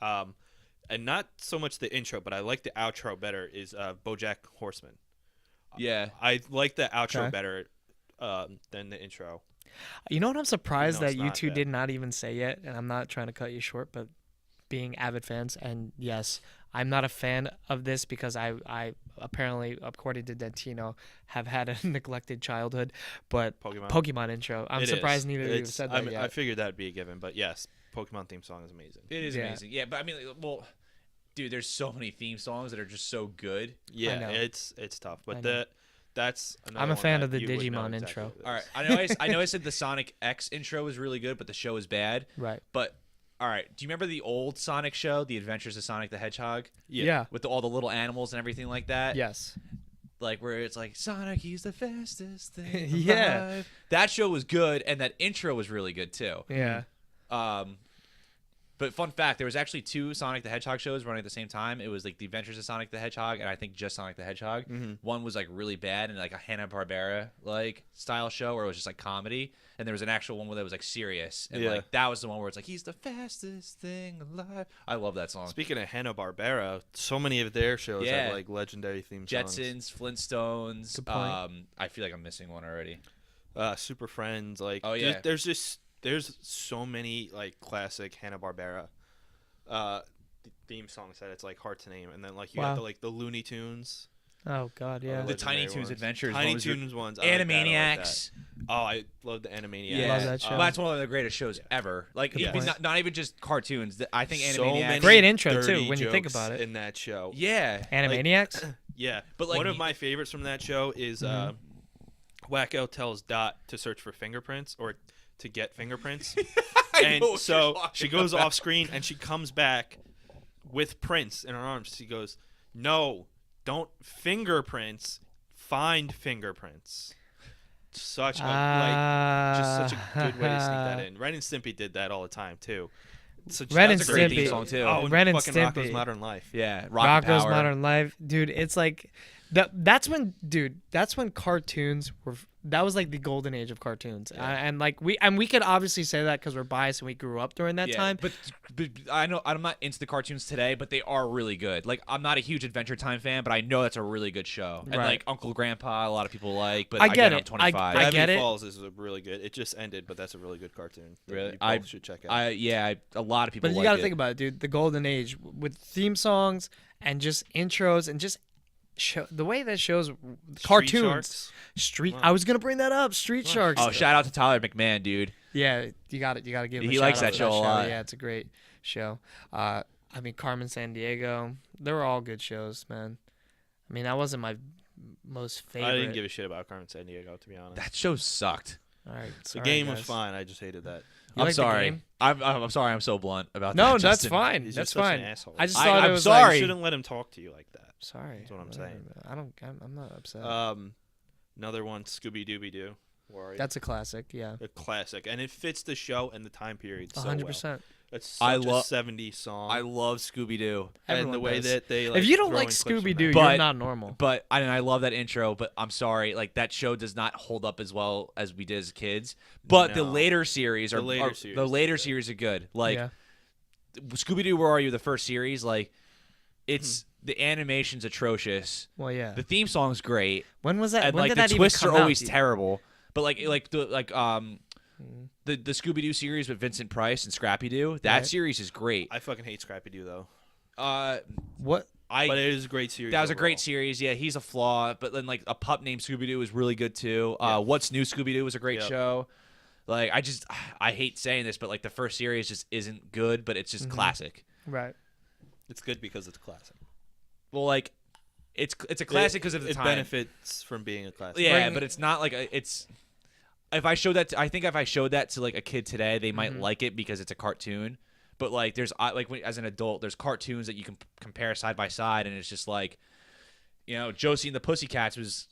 [SPEAKER 2] And not so much the intro, but I like the outro better. Is BoJack Horseman.
[SPEAKER 1] Yeah,
[SPEAKER 2] I like the outro
[SPEAKER 3] Okay.
[SPEAKER 2] better than the intro.
[SPEAKER 3] You know what I'm surprised
[SPEAKER 2] No, it's
[SPEAKER 3] that you
[SPEAKER 2] not
[SPEAKER 3] two
[SPEAKER 2] bad.
[SPEAKER 3] did not even say yet, and I'm not trying to cut you short, but being avid fans, and yes, I'm not a fan of this because I apparently, according to Dentino, have had a neglected childhood, but
[SPEAKER 2] Pokemon.
[SPEAKER 3] Pokemon intro. I'm
[SPEAKER 2] It
[SPEAKER 3] surprised
[SPEAKER 2] is.
[SPEAKER 3] neither of you have
[SPEAKER 2] It's-
[SPEAKER 3] said
[SPEAKER 2] I
[SPEAKER 3] that
[SPEAKER 2] mean,
[SPEAKER 3] yet.
[SPEAKER 2] I figured that'd be a given, but yes, Pokemon theme song is amazing.
[SPEAKER 1] it is
[SPEAKER 3] Yeah.
[SPEAKER 1] amazing. Yeah, but I mean, like, well, dude, there's so many theme songs that are just so good.
[SPEAKER 2] Yeah,
[SPEAKER 3] know.
[SPEAKER 2] it's tough,
[SPEAKER 3] I
[SPEAKER 2] but
[SPEAKER 3] know.
[SPEAKER 2] that's another
[SPEAKER 3] I'm a
[SPEAKER 2] one
[SPEAKER 3] fan
[SPEAKER 2] that
[SPEAKER 3] of the
[SPEAKER 2] you would know
[SPEAKER 3] Digimon
[SPEAKER 2] exactly
[SPEAKER 3] intro.
[SPEAKER 2] what it
[SPEAKER 1] All right,
[SPEAKER 2] is.
[SPEAKER 1] I know I said the Sonic X intro was really good, but the show is bad.
[SPEAKER 3] Right.
[SPEAKER 1] But all right, do you remember the old Sonic show, The Adventures of Sonic the Hedgehog,
[SPEAKER 3] Yeah.
[SPEAKER 1] with all the little animals and everything like that?
[SPEAKER 3] Yes.
[SPEAKER 1] Like where it's like Sonic, he's the fastest thing
[SPEAKER 3] Yeah.
[SPEAKER 1] alive. That show was good, and that intro was really good too.
[SPEAKER 3] Yeah.
[SPEAKER 1] But fun fact, there was actually two Sonic the Hedgehog shows running at the same time. It was like The Adventures of Sonic the Hedgehog, and I think just Sonic the Hedgehog. One was like really bad and like a Hanna-Barbera like style show where it was just like comedy, and there was an actual one where that was like serious, and
[SPEAKER 2] Yeah.
[SPEAKER 1] like that was the one where it's like he's the fastest thing alive. I love that song.
[SPEAKER 2] Speaking of Hanna-Barbera, so many of their shows
[SPEAKER 1] Yeah.
[SPEAKER 2] have like legendary theme songs.
[SPEAKER 1] Jetsons, Flintstones.
[SPEAKER 3] Good point.
[SPEAKER 1] I feel like I'm missing one already.
[SPEAKER 2] Super Friends, like
[SPEAKER 1] Oh, yeah.
[SPEAKER 2] there's so many like classic Hanna-Barbera theme songs that it's like hard to name, and then like you
[SPEAKER 3] Wow.
[SPEAKER 2] have the Looney Tunes
[SPEAKER 3] Oh God, yeah.
[SPEAKER 1] The Tiny
[SPEAKER 2] Legendary
[SPEAKER 1] Toons
[SPEAKER 2] ones.
[SPEAKER 1] Adventures.
[SPEAKER 2] Tiny
[SPEAKER 1] what was your-
[SPEAKER 2] Toons ones. I like that, I like that.
[SPEAKER 1] Animaniacs.
[SPEAKER 2] Oh, I love the Animaniacs.
[SPEAKER 1] Yeah,
[SPEAKER 3] Love that show.
[SPEAKER 1] Well, that's one of the greatest shows ever. Like,
[SPEAKER 3] Good
[SPEAKER 1] even,
[SPEAKER 3] point.
[SPEAKER 1] not even just cartoons. I think
[SPEAKER 2] So
[SPEAKER 1] Animaniacs.
[SPEAKER 2] many
[SPEAKER 3] Great intro, too,
[SPEAKER 2] dirty
[SPEAKER 3] when you think
[SPEAKER 2] jokes
[SPEAKER 3] about it.
[SPEAKER 2] in that show.
[SPEAKER 1] Yeah.
[SPEAKER 3] Animaniacs.
[SPEAKER 2] Yeah,
[SPEAKER 1] But, like,
[SPEAKER 2] one of my favorites from that show is Wacko tells Dot to search for fingerprints or to get fingerprints,
[SPEAKER 1] I know
[SPEAKER 2] and
[SPEAKER 1] what you're
[SPEAKER 2] so
[SPEAKER 1] talking
[SPEAKER 2] she goes
[SPEAKER 1] about.
[SPEAKER 2] off screen and she comes back with prints in her arms. She goes, "No, don't fingerprints. Find fingerprints." Such a just such a good way to sneak that in. Ren and Stimpy did that all the time too.
[SPEAKER 3] Ren
[SPEAKER 1] That's
[SPEAKER 3] and
[SPEAKER 1] a great
[SPEAKER 3] Stimpy.
[SPEAKER 1] theme song, too.
[SPEAKER 2] Oh,
[SPEAKER 3] Ren and
[SPEAKER 2] fucking Rocko's
[SPEAKER 3] Stimpy.
[SPEAKER 2] Modern Life.
[SPEAKER 1] Yeah.
[SPEAKER 3] Rocko's
[SPEAKER 1] Power.
[SPEAKER 3] Modern Life, dude. It's like that's when cartoons were. That was like the golden age of cartoons, and like we could obviously say that because we're biased and we grew up during that
[SPEAKER 1] Yeah,
[SPEAKER 3] time.
[SPEAKER 1] but I know I'm not into the cartoons today, but they are really good. Like, I'm not a huge Adventure Time fan, but I know that's a really good show. And
[SPEAKER 3] Right.
[SPEAKER 1] like Uncle Grandpa, a lot of people like. But
[SPEAKER 3] I get
[SPEAKER 1] again, I'm
[SPEAKER 3] it.
[SPEAKER 1] 25.
[SPEAKER 3] I
[SPEAKER 2] Gravity
[SPEAKER 3] get it.
[SPEAKER 2] Falls is a really good. It just ended, but that's a really good cartoon. that
[SPEAKER 1] Really?
[SPEAKER 2] you
[SPEAKER 1] I
[SPEAKER 2] both should check out.
[SPEAKER 1] A lot of people.
[SPEAKER 3] But you
[SPEAKER 1] like
[SPEAKER 3] got to
[SPEAKER 1] it.
[SPEAKER 3] think about it, dude. The golden age with theme songs and just intros and just the way that shows cartoons.
[SPEAKER 2] Sharks.
[SPEAKER 3] Street.
[SPEAKER 2] Wow.
[SPEAKER 3] I was gonna bring that up. Street Sharks.
[SPEAKER 1] Oh, shout out to Tyler McMahon, dude.
[SPEAKER 3] Yeah, you got it. You got to give. Him
[SPEAKER 1] He
[SPEAKER 3] a
[SPEAKER 1] likes
[SPEAKER 3] shout out
[SPEAKER 1] that
[SPEAKER 3] for
[SPEAKER 1] show a lot.
[SPEAKER 3] Yeah, it's a great show. I mean, Carmen Sandiego. They were all good shows, man. I mean, that wasn't my most favorite.
[SPEAKER 2] I didn't give a shit about Carmen Sandiego, to be honest.
[SPEAKER 1] That show sucked.
[SPEAKER 3] All right,
[SPEAKER 2] The
[SPEAKER 3] sorry,
[SPEAKER 2] game was
[SPEAKER 3] guys.
[SPEAKER 2] fine. I just hated that.
[SPEAKER 3] You
[SPEAKER 1] I'm
[SPEAKER 3] like the
[SPEAKER 1] sorry.
[SPEAKER 3] game?
[SPEAKER 1] I'm sorry. I'm so blunt about
[SPEAKER 3] No,
[SPEAKER 1] that.
[SPEAKER 3] that's
[SPEAKER 1] Justin.
[SPEAKER 3] fine.
[SPEAKER 2] He's
[SPEAKER 3] That's
[SPEAKER 2] just such an
[SPEAKER 3] fine.
[SPEAKER 2] asshole.
[SPEAKER 3] I just
[SPEAKER 1] I-
[SPEAKER 3] thought
[SPEAKER 1] I'm
[SPEAKER 3] it was
[SPEAKER 1] sorry.
[SPEAKER 2] You shouldn't let him talk to you like that.
[SPEAKER 3] Sorry.
[SPEAKER 2] That's what I'm saying.
[SPEAKER 3] I don't. I'm not upset.
[SPEAKER 2] Another one, Scooby Dooby Doo.
[SPEAKER 3] That's a classic. Yeah.
[SPEAKER 2] a classic, and it fits the show and the time period so
[SPEAKER 3] 100%.
[SPEAKER 2] well. It's such
[SPEAKER 1] I
[SPEAKER 2] a
[SPEAKER 1] love-
[SPEAKER 2] 70s song.
[SPEAKER 1] I love Scooby Doo,
[SPEAKER 2] and
[SPEAKER 3] Everyone
[SPEAKER 2] the way
[SPEAKER 3] does.
[SPEAKER 2] that they like
[SPEAKER 3] If you don't
[SPEAKER 2] throw
[SPEAKER 3] like
[SPEAKER 2] in clips from
[SPEAKER 3] Scooby Doo,
[SPEAKER 2] that.
[SPEAKER 1] But-
[SPEAKER 3] you're not normal.
[SPEAKER 1] but I love that intro. But I'm sorry, like that show does not hold up as well as we did as kids. But the
[SPEAKER 2] No.
[SPEAKER 1] later series
[SPEAKER 2] The later
[SPEAKER 1] are
[SPEAKER 2] series
[SPEAKER 1] the
[SPEAKER 2] is
[SPEAKER 1] later
[SPEAKER 2] good.
[SPEAKER 1] series are good. Like
[SPEAKER 3] yeah.
[SPEAKER 1] Scooby Doo, Where Are You? The first series, like it's the animation's atrocious.
[SPEAKER 3] Well, yeah.
[SPEAKER 1] The theme song's great,
[SPEAKER 3] When was that?
[SPEAKER 1] and
[SPEAKER 3] when
[SPEAKER 1] like
[SPEAKER 3] did
[SPEAKER 1] the
[SPEAKER 3] that
[SPEAKER 1] twists
[SPEAKER 3] even
[SPEAKER 1] are
[SPEAKER 3] come
[SPEAKER 1] always
[SPEAKER 3] out?
[SPEAKER 1] terrible. But the Scooby Doo series with Vincent Price and Scrappy Doo, that
[SPEAKER 3] Right.
[SPEAKER 1] series is great.
[SPEAKER 2] I fucking hate Scrappy Doo though.
[SPEAKER 3] What?
[SPEAKER 2] But it is a great series.
[SPEAKER 1] That was a great
[SPEAKER 2] overall.
[SPEAKER 1] series. Yeah, he's a flaw. But then like a pup named Scooby Doo was really good too.
[SPEAKER 2] Yeah.
[SPEAKER 1] What's New Scooby Doo was a great
[SPEAKER 2] Yep.
[SPEAKER 1] show. Like I hate saying this, but like the first series just isn't good, but it's just classic.
[SPEAKER 3] Right.
[SPEAKER 2] It's good because it's a classic.
[SPEAKER 1] Well, like it's a classic because of the
[SPEAKER 2] it
[SPEAKER 1] time.
[SPEAKER 2] benefits from being a classic.
[SPEAKER 1] Yeah,
[SPEAKER 3] Right.
[SPEAKER 1] but it's not like it's. If I showed that, I think if I showed that to like a kid today, they might like it because it's a cartoon. But like, there's like as an adult, there's cartoons that you can compare side by side, and it's just like, Josie and the Pussycats was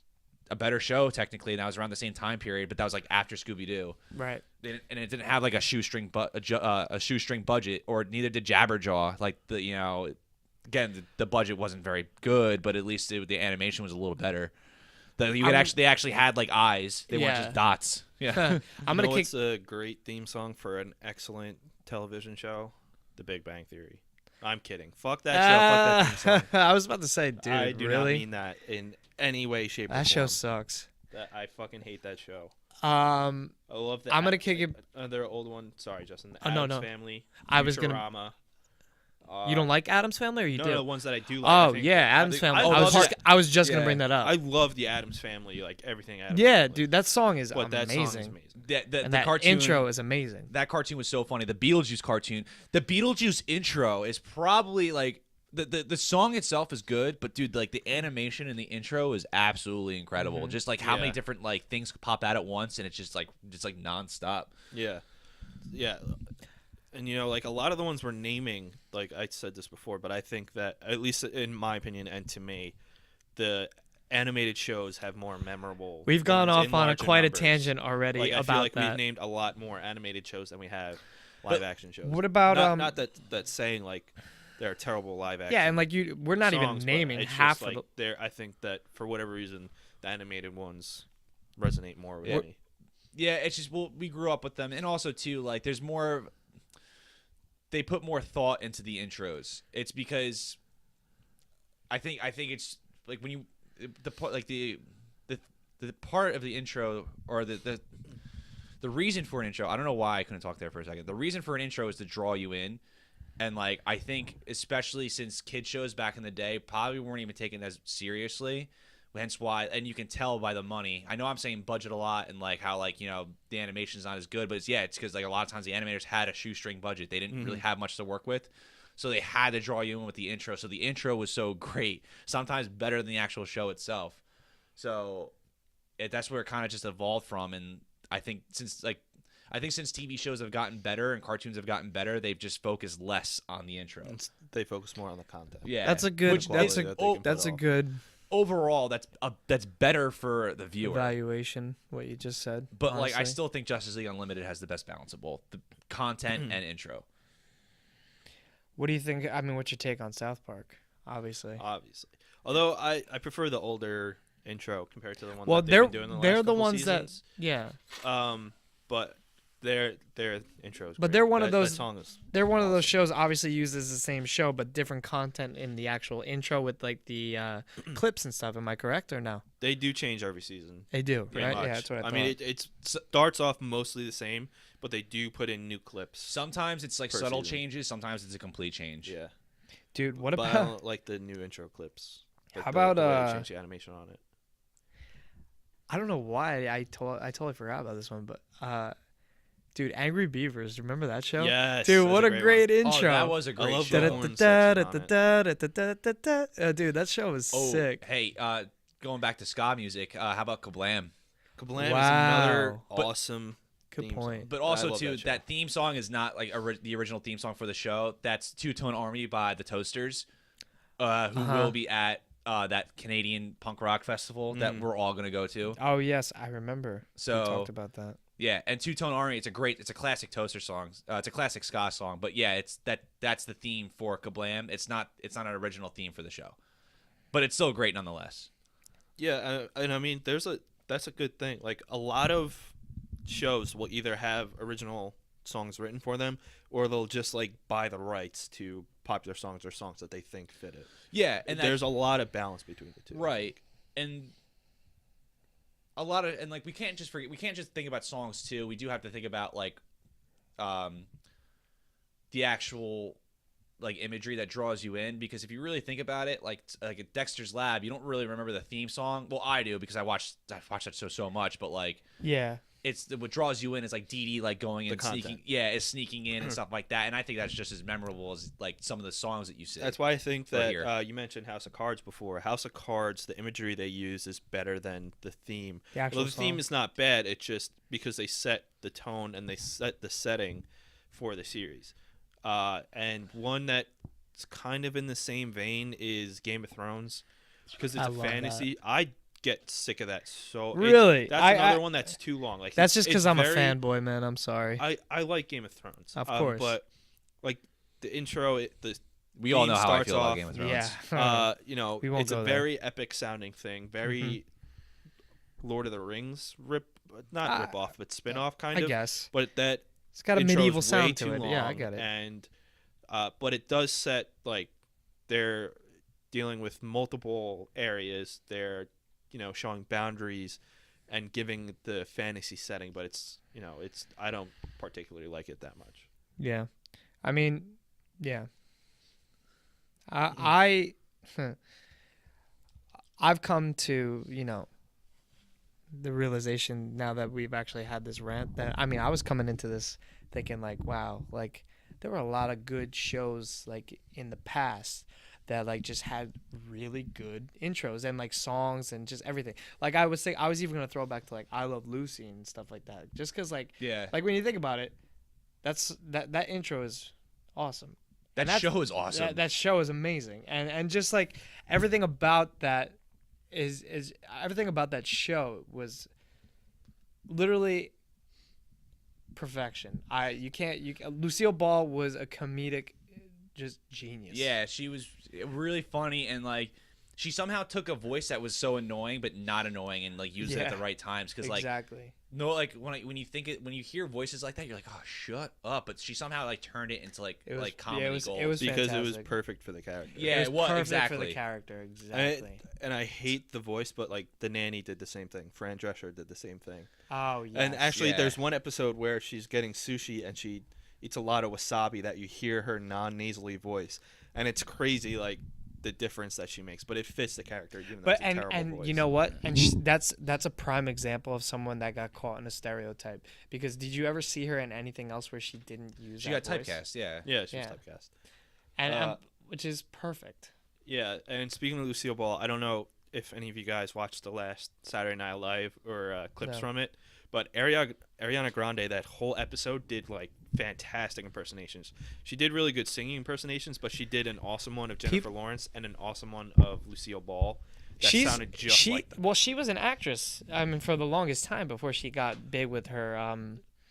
[SPEAKER 1] a better show technically, and that was around the same time period, but that was like after Scooby Doo,
[SPEAKER 3] Right.
[SPEAKER 1] and it didn't have like a shoestring budget, or neither did Jabberjaw. Like again, the budget wasn't very good, but at least the animation was a little better. They actually had like eyes. They weren't
[SPEAKER 3] Yeah.
[SPEAKER 1] just dots. Yeah.
[SPEAKER 3] I'm gonna kick.
[SPEAKER 2] It's a great theme song for an excellent television show, The Big Bang Theory. I'm kidding. Fuck that show. Fuck that theme song.
[SPEAKER 3] I was about to say, dude,
[SPEAKER 2] I do not
[SPEAKER 3] really?
[SPEAKER 2] mean that in any way, shape, or
[SPEAKER 3] That show
[SPEAKER 2] form.
[SPEAKER 3] sucks.
[SPEAKER 2] I fucking hate that show.
[SPEAKER 3] I
[SPEAKER 2] I love that.
[SPEAKER 3] I'm gonna kick it-
[SPEAKER 2] Another old one. Sorry, Justin. The
[SPEAKER 3] Oh, no,
[SPEAKER 2] Addams
[SPEAKER 3] no.
[SPEAKER 2] Family.
[SPEAKER 3] I was gonna-
[SPEAKER 2] Futurama.
[SPEAKER 3] You don't like Adam's Family, or you
[SPEAKER 2] No,
[SPEAKER 3] do?
[SPEAKER 2] the ones that I do like. I
[SPEAKER 3] Oh
[SPEAKER 2] think-
[SPEAKER 3] yeah,
[SPEAKER 2] I
[SPEAKER 3] Adam's
[SPEAKER 2] think-
[SPEAKER 3] Family.
[SPEAKER 2] I
[SPEAKER 3] I
[SPEAKER 2] love
[SPEAKER 3] was just gonna
[SPEAKER 1] Yeah.
[SPEAKER 3] bring that up.
[SPEAKER 2] I love the Addams Family, like everything Addams
[SPEAKER 3] Yeah,
[SPEAKER 2] Family.
[SPEAKER 3] dude, that song is
[SPEAKER 2] But that
[SPEAKER 3] amazing.
[SPEAKER 2] song is amazing.
[SPEAKER 1] The
[SPEAKER 3] And that
[SPEAKER 1] cartoon
[SPEAKER 3] intro is amazing.
[SPEAKER 1] That cartoon was so funny. The Beetlejuice cartoon. The Beetlejuice intro is probably like the song itself is good, but dude, like the animation in the intro is absolutely incredible. Just like how many
[SPEAKER 2] Yeah.
[SPEAKER 1] different like things pop out at once, and it's just like nonstop.
[SPEAKER 2] Yeah. Yeah. And like a lot of the ones we're naming, like I said this before, but I think that at least in my opinion and to me, the animated shows have more memorable.
[SPEAKER 3] We've gone
[SPEAKER 2] ones
[SPEAKER 3] off
[SPEAKER 2] in
[SPEAKER 3] on
[SPEAKER 2] larger
[SPEAKER 3] quite
[SPEAKER 2] numbers.
[SPEAKER 3] a tangent already
[SPEAKER 2] Like I
[SPEAKER 3] about
[SPEAKER 2] feel like
[SPEAKER 3] that.
[SPEAKER 2] we've named a lot more animated shows than we have live action shows.
[SPEAKER 3] What about
[SPEAKER 2] not that's saying like there are terrible live action.
[SPEAKER 3] Yeah, and like we're not even
[SPEAKER 2] songs, but
[SPEAKER 3] naming
[SPEAKER 2] it's
[SPEAKER 3] half
[SPEAKER 2] just,
[SPEAKER 3] of
[SPEAKER 2] like,
[SPEAKER 3] the.
[SPEAKER 2] there. I think that for whatever reason, the animated ones resonate more with
[SPEAKER 1] Yeah.
[SPEAKER 2] me.
[SPEAKER 1] Yeah, it's just we grew up with them, and also too like there's more. They put more thought into the intros. It's because I think it's like when you the part like the part of the intro or the reason for an intro. I don't know why I couldn't talk there for a second. The reason for an intro is to draw you in. And like I think especially since kid shows back in the day probably weren't even taken as seriously, hence why, and you can tell by the money. I know I'm saying budget a lot and like how like the animation's not as good, but it's because like a lot of times the animators had a shoestring budget. They didn't really have much to work with, so they had to draw you in with the intro. So the intro was so great, sometimes better than the actual show itself. So that's where it kind of just evolved from. And I think since TV shows have gotten better and cartoons have gotten better, they've just focused less on the intro.
[SPEAKER 2] They focus more on the content.
[SPEAKER 1] Yeah,
[SPEAKER 3] That's a good.
[SPEAKER 1] Which
[SPEAKER 3] That's
[SPEAKER 2] quality
[SPEAKER 3] a
[SPEAKER 2] that they can
[SPEAKER 3] that's
[SPEAKER 2] put
[SPEAKER 3] a
[SPEAKER 2] off.
[SPEAKER 3] good
[SPEAKER 1] overall, that's better for the viewer.
[SPEAKER 3] evaluation. What you just said.
[SPEAKER 1] But like, I
[SPEAKER 3] honestly.
[SPEAKER 1] still think Justice League Unlimited has the best balance of both the content and intro.
[SPEAKER 3] What do you think? I mean, what's your take on South Park? Obviously.
[SPEAKER 2] Although I prefer the older intro compared to the one
[SPEAKER 3] Well,
[SPEAKER 2] that they've been doing the
[SPEAKER 3] they're
[SPEAKER 2] last
[SPEAKER 3] the
[SPEAKER 2] couple
[SPEAKER 3] ones
[SPEAKER 2] seasons.
[SPEAKER 3] that
[SPEAKER 2] But their intros.
[SPEAKER 3] But they're one of
[SPEAKER 2] that
[SPEAKER 3] those-
[SPEAKER 2] song is
[SPEAKER 3] they're one of those shows obviously uses the same show but different content in the actual intro with like the clips and stuff. Am I correct or no?
[SPEAKER 2] they do change every season.
[SPEAKER 3] They do,
[SPEAKER 2] Pretty
[SPEAKER 3] right?
[SPEAKER 2] much.
[SPEAKER 3] Yeah, that's what I thought.
[SPEAKER 2] mean, it starts off mostly the same, but they do put in new clips.
[SPEAKER 1] Sometimes it's like
[SPEAKER 2] Per
[SPEAKER 1] subtle
[SPEAKER 2] season.
[SPEAKER 1] changes. Sometimes it's a complete change.
[SPEAKER 2] Yeah,
[SPEAKER 3] Dude, what
[SPEAKER 2] but I
[SPEAKER 3] about
[SPEAKER 2] don't like the new intro clips. Like
[SPEAKER 3] How
[SPEAKER 2] the
[SPEAKER 3] about,
[SPEAKER 2] way they change the animation on it?
[SPEAKER 3] I don't know why I totally forgot about this one, but dude, Angry Beavers, remember that show?
[SPEAKER 2] Yes,
[SPEAKER 3] Dude,
[SPEAKER 2] that's
[SPEAKER 3] what a
[SPEAKER 2] one.
[SPEAKER 3] great
[SPEAKER 1] Oh,
[SPEAKER 3] intro.
[SPEAKER 1] that was a
[SPEAKER 2] I
[SPEAKER 1] great
[SPEAKER 2] love
[SPEAKER 1] show.
[SPEAKER 2] the horn section on it.
[SPEAKER 3] Dude, that show was sick.
[SPEAKER 1] Hey, going back to ska music, how about Kablam?
[SPEAKER 2] Kablam
[SPEAKER 3] Wow.
[SPEAKER 2] is another
[SPEAKER 1] But-
[SPEAKER 2] awesome.
[SPEAKER 3] Good
[SPEAKER 2] theme
[SPEAKER 3] point.
[SPEAKER 2] song.
[SPEAKER 1] But
[SPEAKER 2] I
[SPEAKER 1] also
[SPEAKER 2] love
[SPEAKER 1] too,
[SPEAKER 2] that show.
[SPEAKER 1] that theme song is not like the original theme song for the show. That's Two Tone Army by the Toasters, who will be at that Canadian punk rock festival that we're all gonna go to.
[SPEAKER 3] Oh yes, I remember.
[SPEAKER 1] So-
[SPEAKER 3] we talked about that.
[SPEAKER 1] Yeah, and Two Tone Army, it's a classic Toaster song. It's a classic ska song. But yeah, that's the theme for Kablam. It's not an original theme for the show, but it's still great nonetheless.
[SPEAKER 2] Yeah, and I mean, that's a good thing. Like a lot of shows will either have original songs written for them, or they'll just like buy the rights to popular songs or songs that they think fit it.
[SPEAKER 1] Yeah, and
[SPEAKER 2] There's a lot of balance between the two.
[SPEAKER 1] right, and a lot of like we can't just think about songs too. We do have to think about like the actual like imagery that draws you in, because if you really think about it, like at Dexter's Lab, you don't really remember the theme song. Well, I do because I watched that show so much, but like
[SPEAKER 3] Yeah.
[SPEAKER 1] it's what draws you in is like Dee Dee like going and
[SPEAKER 2] content.
[SPEAKER 1] sneaking, is sneaking in and stuff like that. And I think that's just as memorable as like some of the songs that you see.
[SPEAKER 2] That's why I think
[SPEAKER 1] Right
[SPEAKER 2] that
[SPEAKER 1] here.
[SPEAKER 2] you mentioned House of Cards before. House of Cards, the imagery they use is better than the theme.
[SPEAKER 3] The actual
[SPEAKER 2] Although the theme
[SPEAKER 3] song.
[SPEAKER 2] is not bad, it's just because they set the tone and they set the setting for the series. And one that's kind of in the same vein is Game of Thrones, because it's
[SPEAKER 3] I
[SPEAKER 2] a
[SPEAKER 3] love
[SPEAKER 2] fantasy. I get sick of that. So
[SPEAKER 3] Really?
[SPEAKER 2] that's
[SPEAKER 3] I-
[SPEAKER 2] another one that's too long. Like
[SPEAKER 3] That's
[SPEAKER 2] it's-
[SPEAKER 3] just because
[SPEAKER 2] it's
[SPEAKER 3] I'm a
[SPEAKER 2] very-
[SPEAKER 3] fanboy, man. I'm sorry.
[SPEAKER 2] I like Game of Thrones,
[SPEAKER 3] Of course.
[SPEAKER 2] but like the intro, the
[SPEAKER 1] we all
[SPEAKER 2] theme
[SPEAKER 1] know how I
[SPEAKER 2] starts
[SPEAKER 1] feel about
[SPEAKER 2] off-
[SPEAKER 1] Game of Thrones.
[SPEAKER 3] yeah.
[SPEAKER 2] you
[SPEAKER 3] We won't
[SPEAKER 2] it's a
[SPEAKER 3] go there.
[SPEAKER 2] very epic sounding thing, very Lord of the Rings not rip off, but spin off kind
[SPEAKER 3] I
[SPEAKER 2] of.
[SPEAKER 3] guess.
[SPEAKER 2] But that
[SPEAKER 3] It's got a
[SPEAKER 2] intro's
[SPEAKER 3] medieval
[SPEAKER 2] way
[SPEAKER 3] sound
[SPEAKER 2] too
[SPEAKER 3] to it.
[SPEAKER 2] long,
[SPEAKER 3] Yeah, I get it.
[SPEAKER 2] And but it does set like they're dealing with multiple areas. They're showing boundaries and giving the fantasy setting, but it's I don't particularly like it that much.
[SPEAKER 3] Yeah. I mean, yeah. I I've come to, the realization now that we've actually had this rant that I mean, I was coming into this thinking like, wow, like there were a lot of good shows like in the past that like just had really good intros and like songs and just everything. Like I was even going to throw back to like I Love Lucy and stuff like that. Just cuz like
[SPEAKER 1] Yeah.
[SPEAKER 3] like when you think about it, that intro is awesome.
[SPEAKER 1] That
[SPEAKER 3] And that's-
[SPEAKER 1] show is awesome.
[SPEAKER 3] That show is amazing, and just like everything about that is everything about that show was literally perfection. Lucille Ball was a comedic just genius.
[SPEAKER 1] Yeah, she was really funny, and like she somehow took a voice that was so annoying but not annoying and like used it at the
[SPEAKER 3] Yeah,
[SPEAKER 1] right times, because like
[SPEAKER 3] exactly.
[SPEAKER 1] no, like when you hear voices like that, you're like, oh, shut up. But she somehow like turned it into like
[SPEAKER 3] It was-
[SPEAKER 1] like comedy
[SPEAKER 3] yeah, it was-
[SPEAKER 1] gold.
[SPEAKER 3] it was
[SPEAKER 2] Because it was
[SPEAKER 3] fantastic.
[SPEAKER 2] perfect for the character.
[SPEAKER 1] Yeah,
[SPEAKER 3] it was perfect for
[SPEAKER 1] exactly.
[SPEAKER 3] the character. Exactly.
[SPEAKER 2] And I hate the voice, but like the nanny did the same thing. Fran Drescher did the same thing.
[SPEAKER 3] Oh yeah.
[SPEAKER 2] And actually,
[SPEAKER 1] Yeah.
[SPEAKER 2] there's one episode where she's getting sushi and she eats a lot of wasabi that you hear her non-nasally voice, and it's crazy like the difference that she makes. But it fits the character. Even though
[SPEAKER 3] But
[SPEAKER 2] it's a terrible
[SPEAKER 3] and
[SPEAKER 2] voice.
[SPEAKER 3] you know what? And that's a prime example of someone that got caught in a stereotype. Because did you ever see her in anything else where she didn't use?
[SPEAKER 1] She
[SPEAKER 3] that
[SPEAKER 1] got
[SPEAKER 3] voice?
[SPEAKER 1] typecast. Yeah.
[SPEAKER 2] Yeah, she's
[SPEAKER 3] Yeah.
[SPEAKER 2] typecast.
[SPEAKER 3] And which is perfect.
[SPEAKER 2] Yeah, and speaking of Lucille Ball, I don't know if any of you guys watched the last Saturday Night Live or clips
[SPEAKER 3] No.
[SPEAKER 2] from it, but Ariana Grande, that whole episode did like fantastic impersonations. She did really good singing impersonations, but she did an awesome one of Jennifer Lawrence and an awesome one of Lucille Ball. That sounded just like them.
[SPEAKER 3] Well, she was an actress. I mean, for the longest time before she got big with her.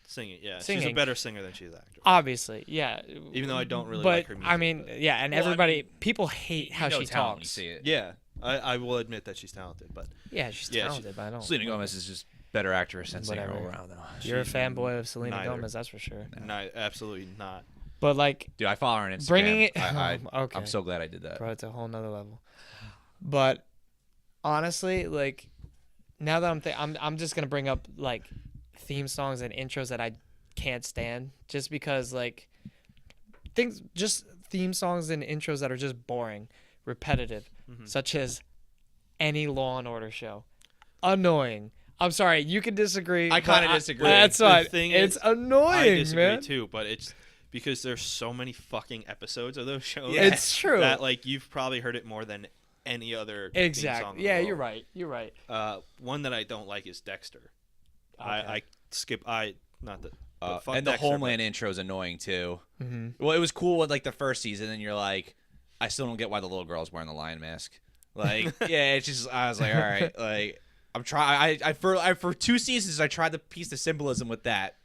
[SPEAKER 2] Singing, yeah. She's a
[SPEAKER 3] Singing.
[SPEAKER 2] better singer than she's an actor.
[SPEAKER 3] Obviously, yeah.
[SPEAKER 2] Even though I don't really
[SPEAKER 3] but
[SPEAKER 2] like her music.
[SPEAKER 3] I mean,
[SPEAKER 2] but-
[SPEAKER 3] yeah, and
[SPEAKER 1] Well, I
[SPEAKER 3] everybody, people hate how
[SPEAKER 1] You know
[SPEAKER 3] she
[SPEAKER 1] talent when you
[SPEAKER 3] talks.
[SPEAKER 1] see it.
[SPEAKER 2] Yeah, I will admit that she's talented, but
[SPEAKER 3] Yeah, she's
[SPEAKER 2] Yeah, she-
[SPEAKER 3] talented, but I don't.
[SPEAKER 1] Selena Gomez is just better actress and singer all
[SPEAKER 3] Whatever.
[SPEAKER 1] around though.
[SPEAKER 3] You're a
[SPEAKER 2] she's
[SPEAKER 3] fanboy of Selena
[SPEAKER 2] neither.
[SPEAKER 3] Gomez, that's for sure.
[SPEAKER 2] absolutely not.
[SPEAKER 3] But like,
[SPEAKER 1] Dude, I follow her on Instagram.
[SPEAKER 3] bringing it.
[SPEAKER 1] I'm
[SPEAKER 3] Okay.
[SPEAKER 1] so glad I did that.
[SPEAKER 3] Brought it to a whole nother level. But honestly, like now that I'm just gonna bring up like theme songs and intros that I can't stand, just because like just theme songs and intros that are just boring, repetitive, such as any Law and Order show, annoying. I'm sorry, you can disagree.
[SPEAKER 1] I
[SPEAKER 3] but
[SPEAKER 1] kinda disagree.
[SPEAKER 3] That's
[SPEAKER 2] The
[SPEAKER 3] fine.
[SPEAKER 2] thing
[SPEAKER 3] It's
[SPEAKER 2] is,
[SPEAKER 3] annoying,
[SPEAKER 2] I disagree
[SPEAKER 3] man.
[SPEAKER 2] too, but it's because there's so many fucking episodes of those shows.
[SPEAKER 1] Yeah.
[SPEAKER 3] It's true.
[SPEAKER 2] That like you've probably heard it more than any other theme song
[SPEAKER 3] Exactly.
[SPEAKER 2] in the
[SPEAKER 3] Yeah,
[SPEAKER 2] world.
[SPEAKER 3] you're right. You're right.
[SPEAKER 2] One that I don't like is Dexter.
[SPEAKER 3] Okay.
[SPEAKER 2] I skip. Not the. but fuck
[SPEAKER 1] And the
[SPEAKER 2] Dexter,
[SPEAKER 1] Homeland intro is annoying too.
[SPEAKER 3] Mm-hmm.
[SPEAKER 1] Well, it was cool with like the first season, and you're like, I still don't get why the little girl's wearing the lion mask. Like, yeah, it's just I was like, all right, like I'm trying. For 2 seasons I tried to piece the symbolism with that,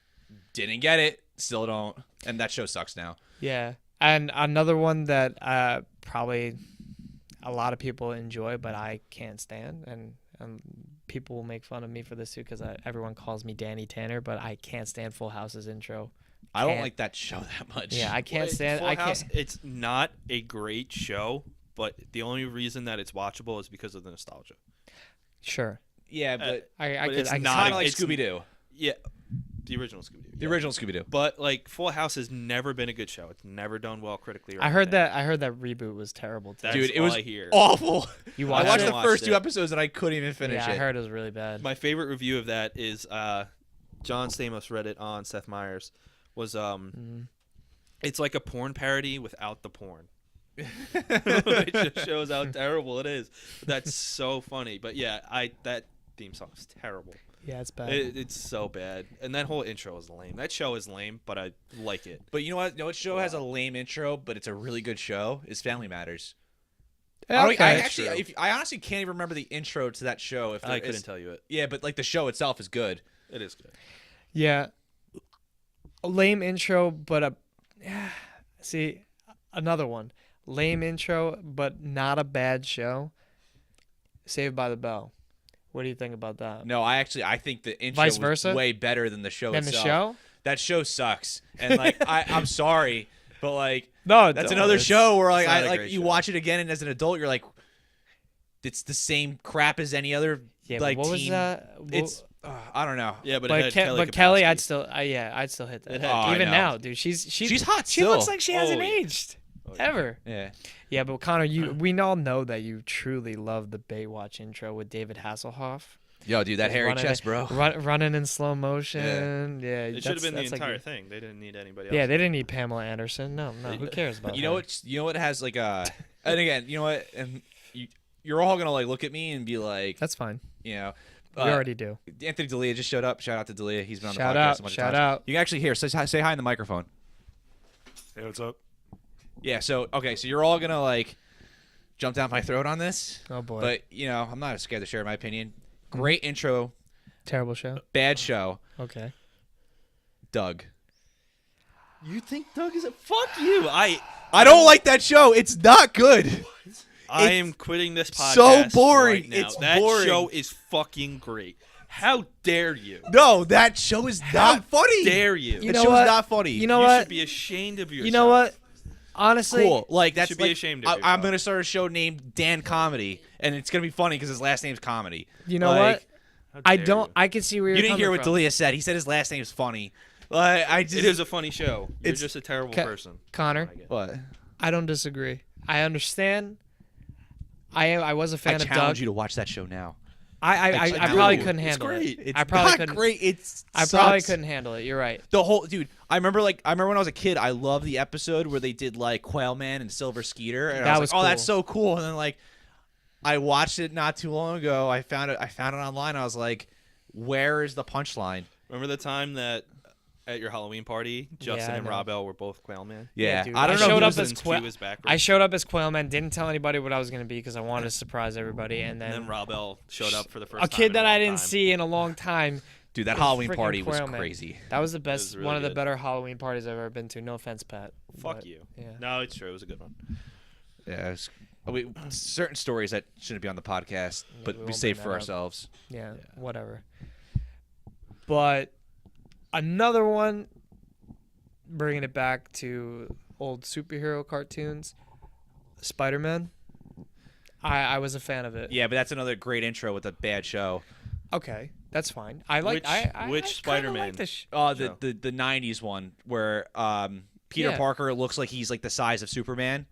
[SPEAKER 1] didn't get it, still don't, and that show sucks now.
[SPEAKER 3] Yeah, and another one that probably a lot of people enjoy, but I can't stand, and people will make fun of me for this too because everyone calls me Danny Tanner, but I can't stand Full House's intro.
[SPEAKER 1] I don't
[SPEAKER 3] Can't.
[SPEAKER 1] like that show that much.
[SPEAKER 3] Yeah, I can't
[SPEAKER 2] Well,
[SPEAKER 3] stand.
[SPEAKER 2] Full
[SPEAKER 3] I
[SPEAKER 2] House,
[SPEAKER 3] can't.
[SPEAKER 2] it's not a great show, but the only reason that it's watchable is because of the nostalgia.
[SPEAKER 3] Sure,
[SPEAKER 1] yeah, but
[SPEAKER 3] I
[SPEAKER 2] But
[SPEAKER 3] could.
[SPEAKER 2] it's
[SPEAKER 3] I could
[SPEAKER 2] not
[SPEAKER 3] see
[SPEAKER 1] kind
[SPEAKER 3] that.
[SPEAKER 1] of like
[SPEAKER 2] it's-
[SPEAKER 1] Scooby Doo,
[SPEAKER 2] Yeah, the original Scooby-Doo.
[SPEAKER 1] the original Scooby Doo.
[SPEAKER 2] But like Full House has never been a good show. It's never done well critically. Or
[SPEAKER 3] I heard
[SPEAKER 2] anything.
[SPEAKER 3] that. I heard that reboot was terrible too.
[SPEAKER 2] That's
[SPEAKER 1] Dude, it
[SPEAKER 2] all
[SPEAKER 1] was
[SPEAKER 2] I hear.
[SPEAKER 1] awful.
[SPEAKER 3] You
[SPEAKER 1] I
[SPEAKER 3] watched
[SPEAKER 1] watched
[SPEAKER 3] it?
[SPEAKER 1] the
[SPEAKER 2] Watched
[SPEAKER 1] first 2
[SPEAKER 2] it.
[SPEAKER 1] episodes and I couldn't even finish
[SPEAKER 3] Yeah, I
[SPEAKER 1] it.
[SPEAKER 3] heard it was really bad.
[SPEAKER 2] My favorite review of that is John Stamos read it on Seth Meyers. Was it's like a porn parody without the porn. It just shows how terrible it is. That's so funny. But yeah, that theme song is terrible.
[SPEAKER 3] Yeah, it's bad.
[SPEAKER 2] It's so bad, and that whole intro is lame. That show is lame, but I like it.
[SPEAKER 1] But you know what? No, what show has a lame intro, but it's a really good show? Is Family Matters.
[SPEAKER 3] Yeah,
[SPEAKER 1] I
[SPEAKER 3] okay.
[SPEAKER 1] actually,
[SPEAKER 2] true.
[SPEAKER 1] I honestly can't even remember the intro to that show. If
[SPEAKER 2] I
[SPEAKER 1] there
[SPEAKER 2] couldn't
[SPEAKER 1] is-
[SPEAKER 2] tell you it.
[SPEAKER 1] Yeah, but like the show itself is good.
[SPEAKER 2] It is good.
[SPEAKER 3] Yeah, a lame intro, but see another one. Lame intro, but not a bad show. Saved by the Bell. What do you think about that?
[SPEAKER 1] No, I think the intro
[SPEAKER 3] Vice
[SPEAKER 1] was
[SPEAKER 3] versa?
[SPEAKER 1] way better than the show
[SPEAKER 3] Than the
[SPEAKER 1] itself.
[SPEAKER 3] show?
[SPEAKER 1] That show sucks, and like I'm sorry, but like
[SPEAKER 3] No,
[SPEAKER 1] that's
[SPEAKER 3] don't.
[SPEAKER 1] another
[SPEAKER 2] it's-
[SPEAKER 1] show where like
[SPEAKER 2] it's not
[SPEAKER 1] I
[SPEAKER 2] a
[SPEAKER 1] like
[SPEAKER 2] great
[SPEAKER 1] you
[SPEAKER 2] show.
[SPEAKER 1] watch it again, and as an adult, you're like, it's the same crap as any other
[SPEAKER 3] Yeah, but
[SPEAKER 1] like
[SPEAKER 3] what was
[SPEAKER 1] teen.
[SPEAKER 3] that?
[SPEAKER 1] It's I don't know.
[SPEAKER 2] Yeah, but, it
[SPEAKER 3] But,
[SPEAKER 2] had
[SPEAKER 3] Kelly,
[SPEAKER 2] Kelly
[SPEAKER 3] I'd
[SPEAKER 2] Kapowski.
[SPEAKER 3] still hit that.
[SPEAKER 2] It had-
[SPEAKER 1] Oh, I
[SPEAKER 3] Even
[SPEAKER 1] know.
[SPEAKER 3] now, dude, she's
[SPEAKER 1] hot
[SPEAKER 3] She
[SPEAKER 1] still.
[SPEAKER 3] looks like she hasn't
[SPEAKER 2] Oh, yeah.
[SPEAKER 3] aged ever.
[SPEAKER 1] Yeah.
[SPEAKER 3] Yeah, but Connor, we all know that you truly love the Baywatch intro with David Hasselhoff.
[SPEAKER 1] Yo, dude, that
[SPEAKER 3] Just
[SPEAKER 1] hairy
[SPEAKER 3] running
[SPEAKER 1] chest,
[SPEAKER 3] it-
[SPEAKER 1] bro.
[SPEAKER 3] running in slow motion. Yeah,
[SPEAKER 2] It should have been the
[SPEAKER 3] that's like
[SPEAKER 2] entire
[SPEAKER 3] your-
[SPEAKER 2] thing. They didn't need anybody else.
[SPEAKER 3] Yeah, they didn't need Pamela Anderson. No, who cares about
[SPEAKER 1] You know
[SPEAKER 3] her?
[SPEAKER 1] what? You know what has like a, and again, you know what, and you're all gonna like look at me and be like,
[SPEAKER 3] That's fine.
[SPEAKER 1] you know,
[SPEAKER 3] We already do.
[SPEAKER 1] Anthony D'Elia just showed up. Shout out to D'Elia. He's been on the
[SPEAKER 3] Shout
[SPEAKER 1] podcast
[SPEAKER 3] out,
[SPEAKER 1] a bunch
[SPEAKER 3] shout
[SPEAKER 1] of times.
[SPEAKER 3] out.
[SPEAKER 1] You can actually hear. Say hi in the microphone.
[SPEAKER 4] Hey, what's up?
[SPEAKER 1] Yeah. So okay. So you're all gonna like jump down my throat on this,
[SPEAKER 3] Oh boy,
[SPEAKER 1] but you know I'm not scared to share my opinion. Great intro,
[SPEAKER 3] terrible show.
[SPEAKER 1] bad show.
[SPEAKER 3] Okay.
[SPEAKER 1] Doug.
[SPEAKER 2] You think Doug is a fuck you? I
[SPEAKER 1] don't like that show. It's not good.
[SPEAKER 2] am quitting this podcast.
[SPEAKER 1] so boring.
[SPEAKER 2] Right now.
[SPEAKER 1] It's
[SPEAKER 2] that
[SPEAKER 1] boring.
[SPEAKER 2] show is fucking great. How dare you?
[SPEAKER 1] No, that show is not funny.
[SPEAKER 2] Dare you?
[SPEAKER 3] You
[SPEAKER 1] That
[SPEAKER 3] know
[SPEAKER 1] show's
[SPEAKER 3] what?
[SPEAKER 1] not funny.
[SPEAKER 3] You know
[SPEAKER 2] You
[SPEAKER 3] what?
[SPEAKER 2] should be ashamed of yourself.
[SPEAKER 3] You know what? Honestly,
[SPEAKER 1] Cool. Like that's
[SPEAKER 2] should be
[SPEAKER 1] like,
[SPEAKER 2] ashamed of
[SPEAKER 1] I'm
[SPEAKER 2] yourself.
[SPEAKER 1] gonna start a show named Dan Comedy, and it's gonna be funny because his last name's Comedy.
[SPEAKER 3] you know
[SPEAKER 1] Like,
[SPEAKER 3] what?
[SPEAKER 2] How
[SPEAKER 3] I
[SPEAKER 2] dare
[SPEAKER 3] don't.
[SPEAKER 2] you.
[SPEAKER 3] I can see where
[SPEAKER 1] You
[SPEAKER 3] you're
[SPEAKER 1] didn't hear
[SPEAKER 3] coming
[SPEAKER 1] what
[SPEAKER 3] from.
[SPEAKER 1] D'Elia said. He said his last name's funny. Like I just
[SPEAKER 2] It is a funny show. You're
[SPEAKER 1] It's-
[SPEAKER 2] just a terrible
[SPEAKER 3] Ca-
[SPEAKER 2] person.
[SPEAKER 3] Connor,
[SPEAKER 2] I get.
[SPEAKER 1] what?
[SPEAKER 3] I don't disagree. I understand. I was a fan
[SPEAKER 1] I
[SPEAKER 3] of Doug.
[SPEAKER 1] challenge you to watch that show now.
[SPEAKER 3] I
[SPEAKER 1] I
[SPEAKER 3] probably
[SPEAKER 1] do.
[SPEAKER 3] couldn't
[SPEAKER 2] It's
[SPEAKER 3] handle
[SPEAKER 2] great.
[SPEAKER 3] it.
[SPEAKER 1] It's
[SPEAKER 3] I probably
[SPEAKER 1] not
[SPEAKER 3] couldn't.
[SPEAKER 1] great. It's
[SPEAKER 3] I probably
[SPEAKER 1] sucks.
[SPEAKER 3] couldn't handle it. You're right.
[SPEAKER 1] The whole dude. I remember when I was a kid. I loved the episode where they did like Quail Man and Silver Skeeter, and I
[SPEAKER 3] That
[SPEAKER 1] was
[SPEAKER 3] was
[SPEAKER 1] like, oh, that's
[SPEAKER 3] cool.
[SPEAKER 1] so cool. And then like, I watched it not too long ago. I found it online. I was like, where is the punchline?
[SPEAKER 2] Remember the time that at your Halloween party, Justin
[SPEAKER 3] I
[SPEAKER 2] and
[SPEAKER 3] know.
[SPEAKER 2] Robel were both Quail Man?
[SPEAKER 1] Yeah,
[SPEAKER 3] dude.
[SPEAKER 1] I don't
[SPEAKER 3] I
[SPEAKER 1] know.
[SPEAKER 3] showed
[SPEAKER 1] who
[SPEAKER 3] up
[SPEAKER 1] was
[SPEAKER 3] as
[SPEAKER 1] the-
[SPEAKER 3] Quail-
[SPEAKER 2] Was backwards.
[SPEAKER 3] I showed up as Quailman. Didn't tell anybody what I was gonna be because I wanted to surprise everybody. And
[SPEAKER 2] and
[SPEAKER 3] then
[SPEAKER 2] then Robel showed up for the first
[SPEAKER 3] a
[SPEAKER 2] time
[SPEAKER 3] kid
[SPEAKER 2] in
[SPEAKER 3] that
[SPEAKER 2] a
[SPEAKER 3] I
[SPEAKER 2] long
[SPEAKER 3] didn't
[SPEAKER 2] time.
[SPEAKER 3] see in a long time.
[SPEAKER 1] Dude, that
[SPEAKER 3] was
[SPEAKER 1] Halloween
[SPEAKER 3] freaking
[SPEAKER 1] party was
[SPEAKER 3] Quailman.
[SPEAKER 1] crazy.
[SPEAKER 3] That was the best,
[SPEAKER 2] really
[SPEAKER 3] one of the
[SPEAKER 2] good.
[SPEAKER 3] better Halloween parties I've ever been to. No offense, Pat.
[SPEAKER 2] Fuck
[SPEAKER 3] but,
[SPEAKER 2] you.
[SPEAKER 3] Yeah.
[SPEAKER 2] No, it's true. It was a good one.
[SPEAKER 1] Yeah, certain stories that shouldn't be on the podcast,
[SPEAKER 3] Yeah,
[SPEAKER 1] but
[SPEAKER 3] we
[SPEAKER 1] we
[SPEAKER 3] won't
[SPEAKER 1] save
[SPEAKER 3] bring
[SPEAKER 1] for
[SPEAKER 3] that up.
[SPEAKER 1] ourselves.
[SPEAKER 3] Yeah, whatever. But another one, bringing it back to old superhero cartoons, Spider-Man. I was a fan of it.
[SPEAKER 1] Yeah, but that's another great intro with a bad show.
[SPEAKER 3] Okay, that's fine. I like.
[SPEAKER 2] Which-
[SPEAKER 3] I
[SPEAKER 2] which
[SPEAKER 3] kinda
[SPEAKER 2] Spider-Man?
[SPEAKER 3] Like this
[SPEAKER 1] Oh,
[SPEAKER 2] Show.
[SPEAKER 1] the 90s one where Peter
[SPEAKER 3] Yeah.
[SPEAKER 1] Parker looks like he's like the size of Superman.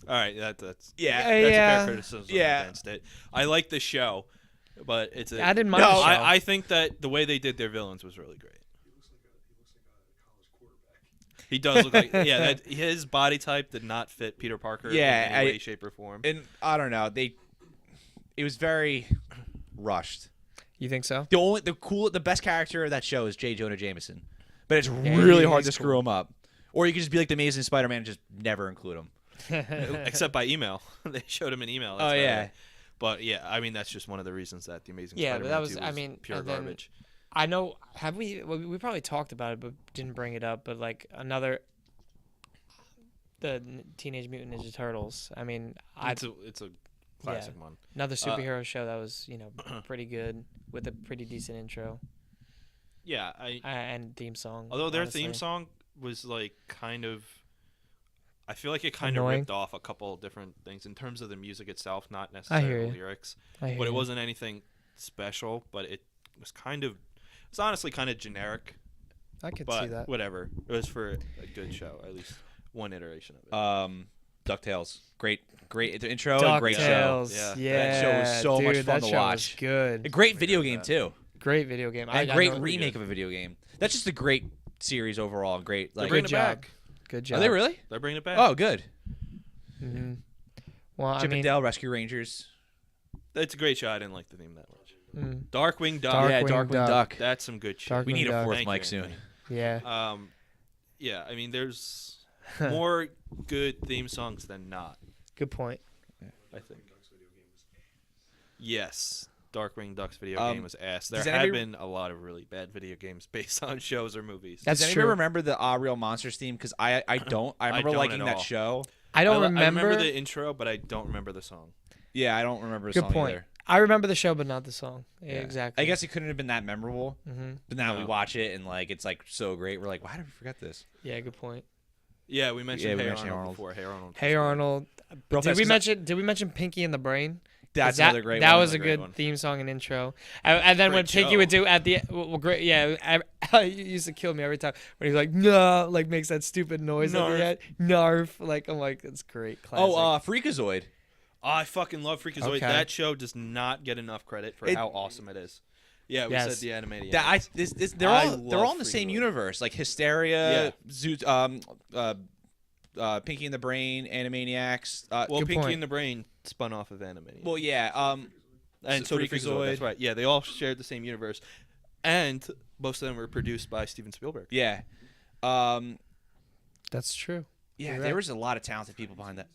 [SPEAKER 2] All right, that's
[SPEAKER 1] Yeah.
[SPEAKER 2] that's a
[SPEAKER 3] Yeah.
[SPEAKER 2] fair criticism
[SPEAKER 1] Yeah.
[SPEAKER 2] against it. I like the show, but it's a.
[SPEAKER 3] I didn't mind
[SPEAKER 1] No,
[SPEAKER 3] the show.
[SPEAKER 2] I think that the way they did their villains was really great. He does look like his body type did not fit Peter Parker
[SPEAKER 1] Yeah,
[SPEAKER 2] in any
[SPEAKER 1] I-
[SPEAKER 2] way, shape, or form.
[SPEAKER 1] And I don't know, it was very rushed.
[SPEAKER 3] You think so?
[SPEAKER 1] The best character of that show is J. Jonah Jameson, but it's
[SPEAKER 3] Yeah,
[SPEAKER 1] really hard to
[SPEAKER 3] he's
[SPEAKER 1] screw
[SPEAKER 3] cool.
[SPEAKER 1] him up. Or you could just be like the Amazing Spider-Man and just never include him.
[SPEAKER 2] Except by email, they showed him an email.
[SPEAKER 1] Oh,
[SPEAKER 2] about
[SPEAKER 1] yeah.
[SPEAKER 2] it. But yeah, I mean that's just one of the reasons that the Amazing
[SPEAKER 3] Yeah, but
[SPEAKER 2] Spider-Man
[SPEAKER 3] that was-
[SPEAKER 2] 2
[SPEAKER 3] I mean,
[SPEAKER 2] pure
[SPEAKER 3] and then-
[SPEAKER 2] garbage.
[SPEAKER 3] I know. Have we? Well, we probably talked about it, but didn't bring it up. But like Teenage Mutant Ninja Turtles. I mean,
[SPEAKER 2] It's a classic one.
[SPEAKER 3] another superhero show that was pretty good with a pretty decent intro
[SPEAKER 2] Yeah,
[SPEAKER 3] and theme song.
[SPEAKER 2] although their
[SPEAKER 3] honestly.
[SPEAKER 2] theme song was like kind of, I feel like it kind
[SPEAKER 3] Annoying.
[SPEAKER 2] of ripped off a couple different things in terms of the music itself, not
[SPEAKER 3] I
[SPEAKER 2] necessarily
[SPEAKER 3] hear
[SPEAKER 2] the
[SPEAKER 3] you.
[SPEAKER 2] lyrics.
[SPEAKER 3] I hear
[SPEAKER 2] But it
[SPEAKER 3] you.
[SPEAKER 2] wasn't anything special. But it was it's honestly kind of generic.
[SPEAKER 3] I could
[SPEAKER 2] But
[SPEAKER 3] see that.
[SPEAKER 2] whatever, it was for a good show, at least one iteration of it.
[SPEAKER 1] DuckTales. Great intro and great show.
[SPEAKER 3] DuckTales.
[SPEAKER 2] Yeah.
[SPEAKER 3] Yeah,
[SPEAKER 1] That show was so
[SPEAKER 3] dude,
[SPEAKER 1] much fun
[SPEAKER 3] that
[SPEAKER 1] to
[SPEAKER 3] show was
[SPEAKER 1] watch.
[SPEAKER 3] good.
[SPEAKER 1] A great video game too.
[SPEAKER 3] Great video game.
[SPEAKER 1] And
[SPEAKER 3] I
[SPEAKER 1] great
[SPEAKER 3] know-
[SPEAKER 1] remake of a video game. That's just a great series overall. Great.
[SPEAKER 2] They're
[SPEAKER 1] Like,
[SPEAKER 2] bringing
[SPEAKER 3] good
[SPEAKER 2] it
[SPEAKER 3] job.
[SPEAKER 2] back.
[SPEAKER 3] Good
[SPEAKER 1] are
[SPEAKER 3] job.
[SPEAKER 1] they really?
[SPEAKER 2] They're bringing it back.
[SPEAKER 1] Oh, good.
[SPEAKER 3] hmm Well,
[SPEAKER 1] Chip
[SPEAKER 3] I mean,
[SPEAKER 1] and Dale Rescue Rangers.
[SPEAKER 2] It's a great show. I didn't like the theme that much.
[SPEAKER 3] mm,
[SPEAKER 2] Darkwing Duck.
[SPEAKER 1] Yeah,
[SPEAKER 3] Darkwing
[SPEAKER 1] Darkwing
[SPEAKER 3] Duck.
[SPEAKER 1] Duck.
[SPEAKER 2] That's some good shit.
[SPEAKER 3] Darkwing
[SPEAKER 1] We need a
[SPEAKER 3] Duck.
[SPEAKER 1] fourth
[SPEAKER 2] Thank you,
[SPEAKER 1] mic soon.
[SPEAKER 2] Anthony.
[SPEAKER 3] yeah.
[SPEAKER 2] Yeah, I mean, there's more good theme songs than not,
[SPEAKER 3] Good point.
[SPEAKER 2] I think. Yes, Darkwing Duck's video
[SPEAKER 1] Um,
[SPEAKER 2] game was ass. There
[SPEAKER 1] does
[SPEAKER 2] have
[SPEAKER 1] anybody-
[SPEAKER 2] been a lot of really bad video games based on shows or movies.
[SPEAKER 3] That's
[SPEAKER 1] Does anybody
[SPEAKER 3] true.
[SPEAKER 1] remember the Real Monsters theme? Because I don't. I remember
[SPEAKER 2] don't
[SPEAKER 1] liking
[SPEAKER 2] at
[SPEAKER 1] that
[SPEAKER 2] all.
[SPEAKER 1] show.
[SPEAKER 3] I don't
[SPEAKER 2] I
[SPEAKER 3] remember.
[SPEAKER 2] remember the intro, but I don't remember the song.
[SPEAKER 1] Yeah, I don't remember the
[SPEAKER 3] Good
[SPEAKER 1] song
[SPEAKER 3] point.
[SPEAKER 1] either.
[SPEAKER 3] I remember the show, but not the song. Yeah,
[SPEAKER 1] Yeah.
[SPEAKER 3] exactly.
[SPEAKER 1] I guess it couldn't have been that memorable.
[SPEAKER 3] hmm
[SPEAKER 1] But now we
[SPEAKER 2] No.
[SPEAKER 1] watch it and like it's like so great. We're like, why did we forget this?
[SPEAKER 3] Yeah, good point.
[SPEAKER 2] Yeah, we mentioned,
[SPEAKER 1] Yeah, we
[SPEAKER 2] hey,
[SPEAKER 1] mentioned
[SPEAKER 2] Arnold
[SPEAKER 1] Arnold.
[SPEAKER 2] before. Hey Arnold.
[SPEAKER 3] Hey Arnold.
[SPEAKER 1] Real
[SPEAKER 3] Did
[SPEAKER 1] fast,
[SPEAKER 3] we
[SPEAKER 1] 'cause
[SPEAKER 3] mention? Did we mention Pinky and the Brain? 'Cause
[SPEAKER 1] That's
[SPEAKER 3] that,
[SPEAKER 1] another great
[SPEAKER 3] That
[SPEAKER 1] one.
[SPEAKER 3] was a
[SPEAKER 2] Another great
[SPEAKER 3] good
[SPEAKER 2] one.
[SPEAKER 3] theme song and intro. And then when
[SPEAKER 2] Great
[SPEAKER 3] Pinky
[SPEAKER 2] show.
[SPEAKER 3] would do at the great, yeah, it used to kill me every time when he's like no, like makes that stupid noise at
[SPEAKER 2] Narf.
[SPEAKER 3] the end. Narf. Like I'm like it's great. Classic.
[SPEAKER 1] Oh, Freakazoid.
[SPEAKER 2] Oh, I fucking love Freakazoid.
[SPEAKER 3] Okay.
[SPEAKER 2] That show does not get enough credit for
[SPEAKER 1] It-
[SPEAKER 2] how awesome it is. Yeah, we
[SPEAKER 3] Yes.
[SPEAKER 2] said the animated.
[SPEAKER 1] That they're
[SPEAKER 2] I
[SPEAKER 1] all
[SPEAKER 2] love
[SPEAKER 1] in the same
[SPEAKER 2] Freakazoid.
[SPEAKER 1] universe. Like Hysteria,
[SPEAKER 2] Yeah.
[SPEAKER 1] Pinky and the Brain, Animaniacs.
[SPEAKER 2] well,
[SPEAKER 3] Good
[SPEAKER 2] Pinky
[SPEAKER 3] point.
[SPEAKER 2] and the Brain spun off of Animaniacs.
[SPEAKER 1] Well, yeah.
[SPEAKER 2] and so did Freakazoid.
[SPEAKER 1] Freakazoid.
[SPEAKER 2] That's right. Yeah, they all shared the same universe, and most of them were produced by Steven Spielberg.
[SPEAKER 1] Yeah.
[SPEAKER 3] That's true.
[SPEAKER 1] Yeah,
[SPEAKER 3] You're
[SPEAKER 1] there
[SPEAKER 3] right.
[SPEAKER 1] was a lot of talented people behind that.